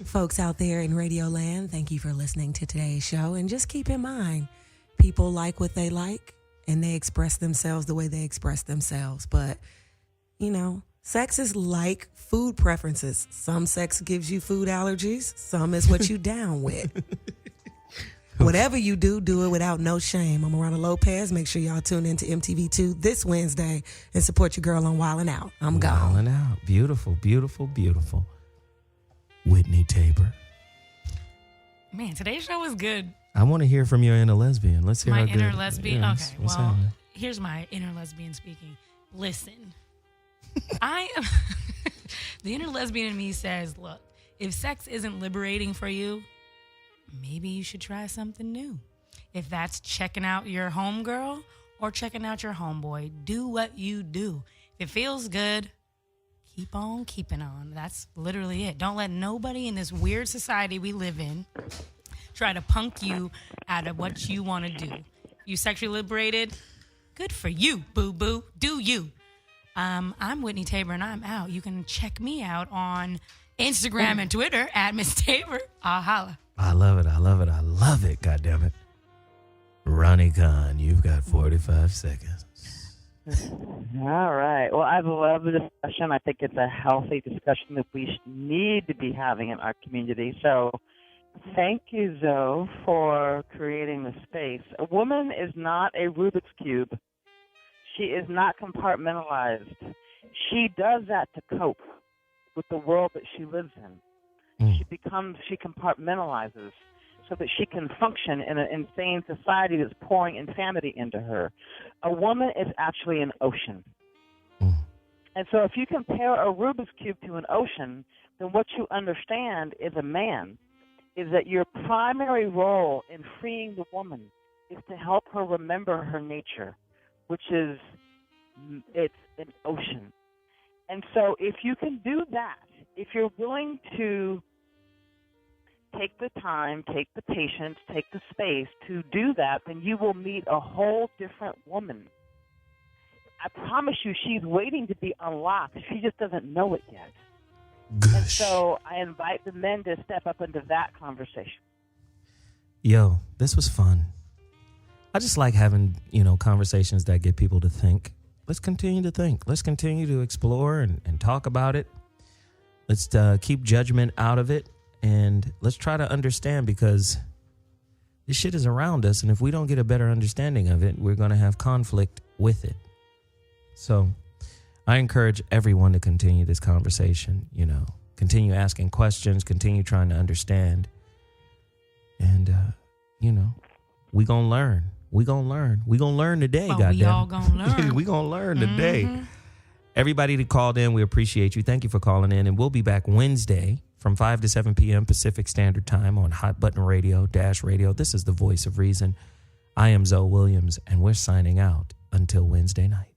Folks out there in Radio Land, thank you for listening to today's show. And just keep in mind, people like what they like, and they express themselves the way they express themselves. But, you know, Sex is like food preferences. Some sex gives you food allergies. Some is what you down with. Whatever you do, do it without no shame. I'm Aarona Lopez. Make sure y'all tune in to MTV2 this Wednesday and support your girl on Wildin' Out. I'm gone. Wildin' Out. Beautiful, beautiful, beautiful. Whitney Taber. Man, today's show was good. I want to hear from your inner lesbian. Let's hear My how good. inner lesbian? Yes. Okay, What's well, happening? here's my inner lesbian speaking. Listen, I am... The inner lesbian in me says, look, if sex isn't liberating for you, maybe you should try something new. If that's checking out your homegirl or checking out your homeboy, do what you do. If it feels good, keep on keeping on. That's literally it. Don't let nobody in this weird society we live in try to punk you out of what you want to do. You sexually liberated? Good for you, boo-boo. Do you. I'm Whitney Taber, and I'm out. You can check me out on Instagram and Twitter at Miss Taber. I'll holla. I love it. I love it. I love it. God damn it. Ronnie Khan, you've got 45 seconds. All right. Well, I love the discussion. I think it's a healthy discussion that we need to be having in our community. So thank you, Zoe, for creating the space. A woman is not a Rubik's Cube. She is not compartmentalized. She does that to cope with the world that she lives in. She compartmentalizes so that she can function in an insane society that's pouring insanity into her. A woman is actually an ocean. And so if you compare a Rubik's Cube to an ocean, then what you understand as a man is that your primary role in freeing the woman is to help her remember her nature, which is it's an ocean. And so if you can do that, if you're willing to take the time, take the patience, take the space to do that, then you will meet a whole different woman. I promise you, she's waiting to be unlocked. She just doesn't know it yet. Gosh. And so I invite the men to step up into that conversation. Yo, this was fun. I just like having, conversations that get people to think. Let's continue to think. Let's continue to explore and talk about it. Let's keep judgment out of it. And let's try to understand, because this shit is around us. And if we don't get a better understanding of it, we're going to have conflict with it. So I encourage everyone to continue this conversation, continue asking questions, continue trying to understand. And, we going to learn. We going to learn. We going to learn today, goddamn. We all going to learn. We going to learn today. Everybody that called in, we appreciate you. Thank you for calling in. And we'll be back Wednesday from 5 to 7 p.m. Pacific Standard Time on Hot Button Radio, Dash Radio. This is the Voice of Reason. I am ZoWilliams, and we're signing out until Wednesday night.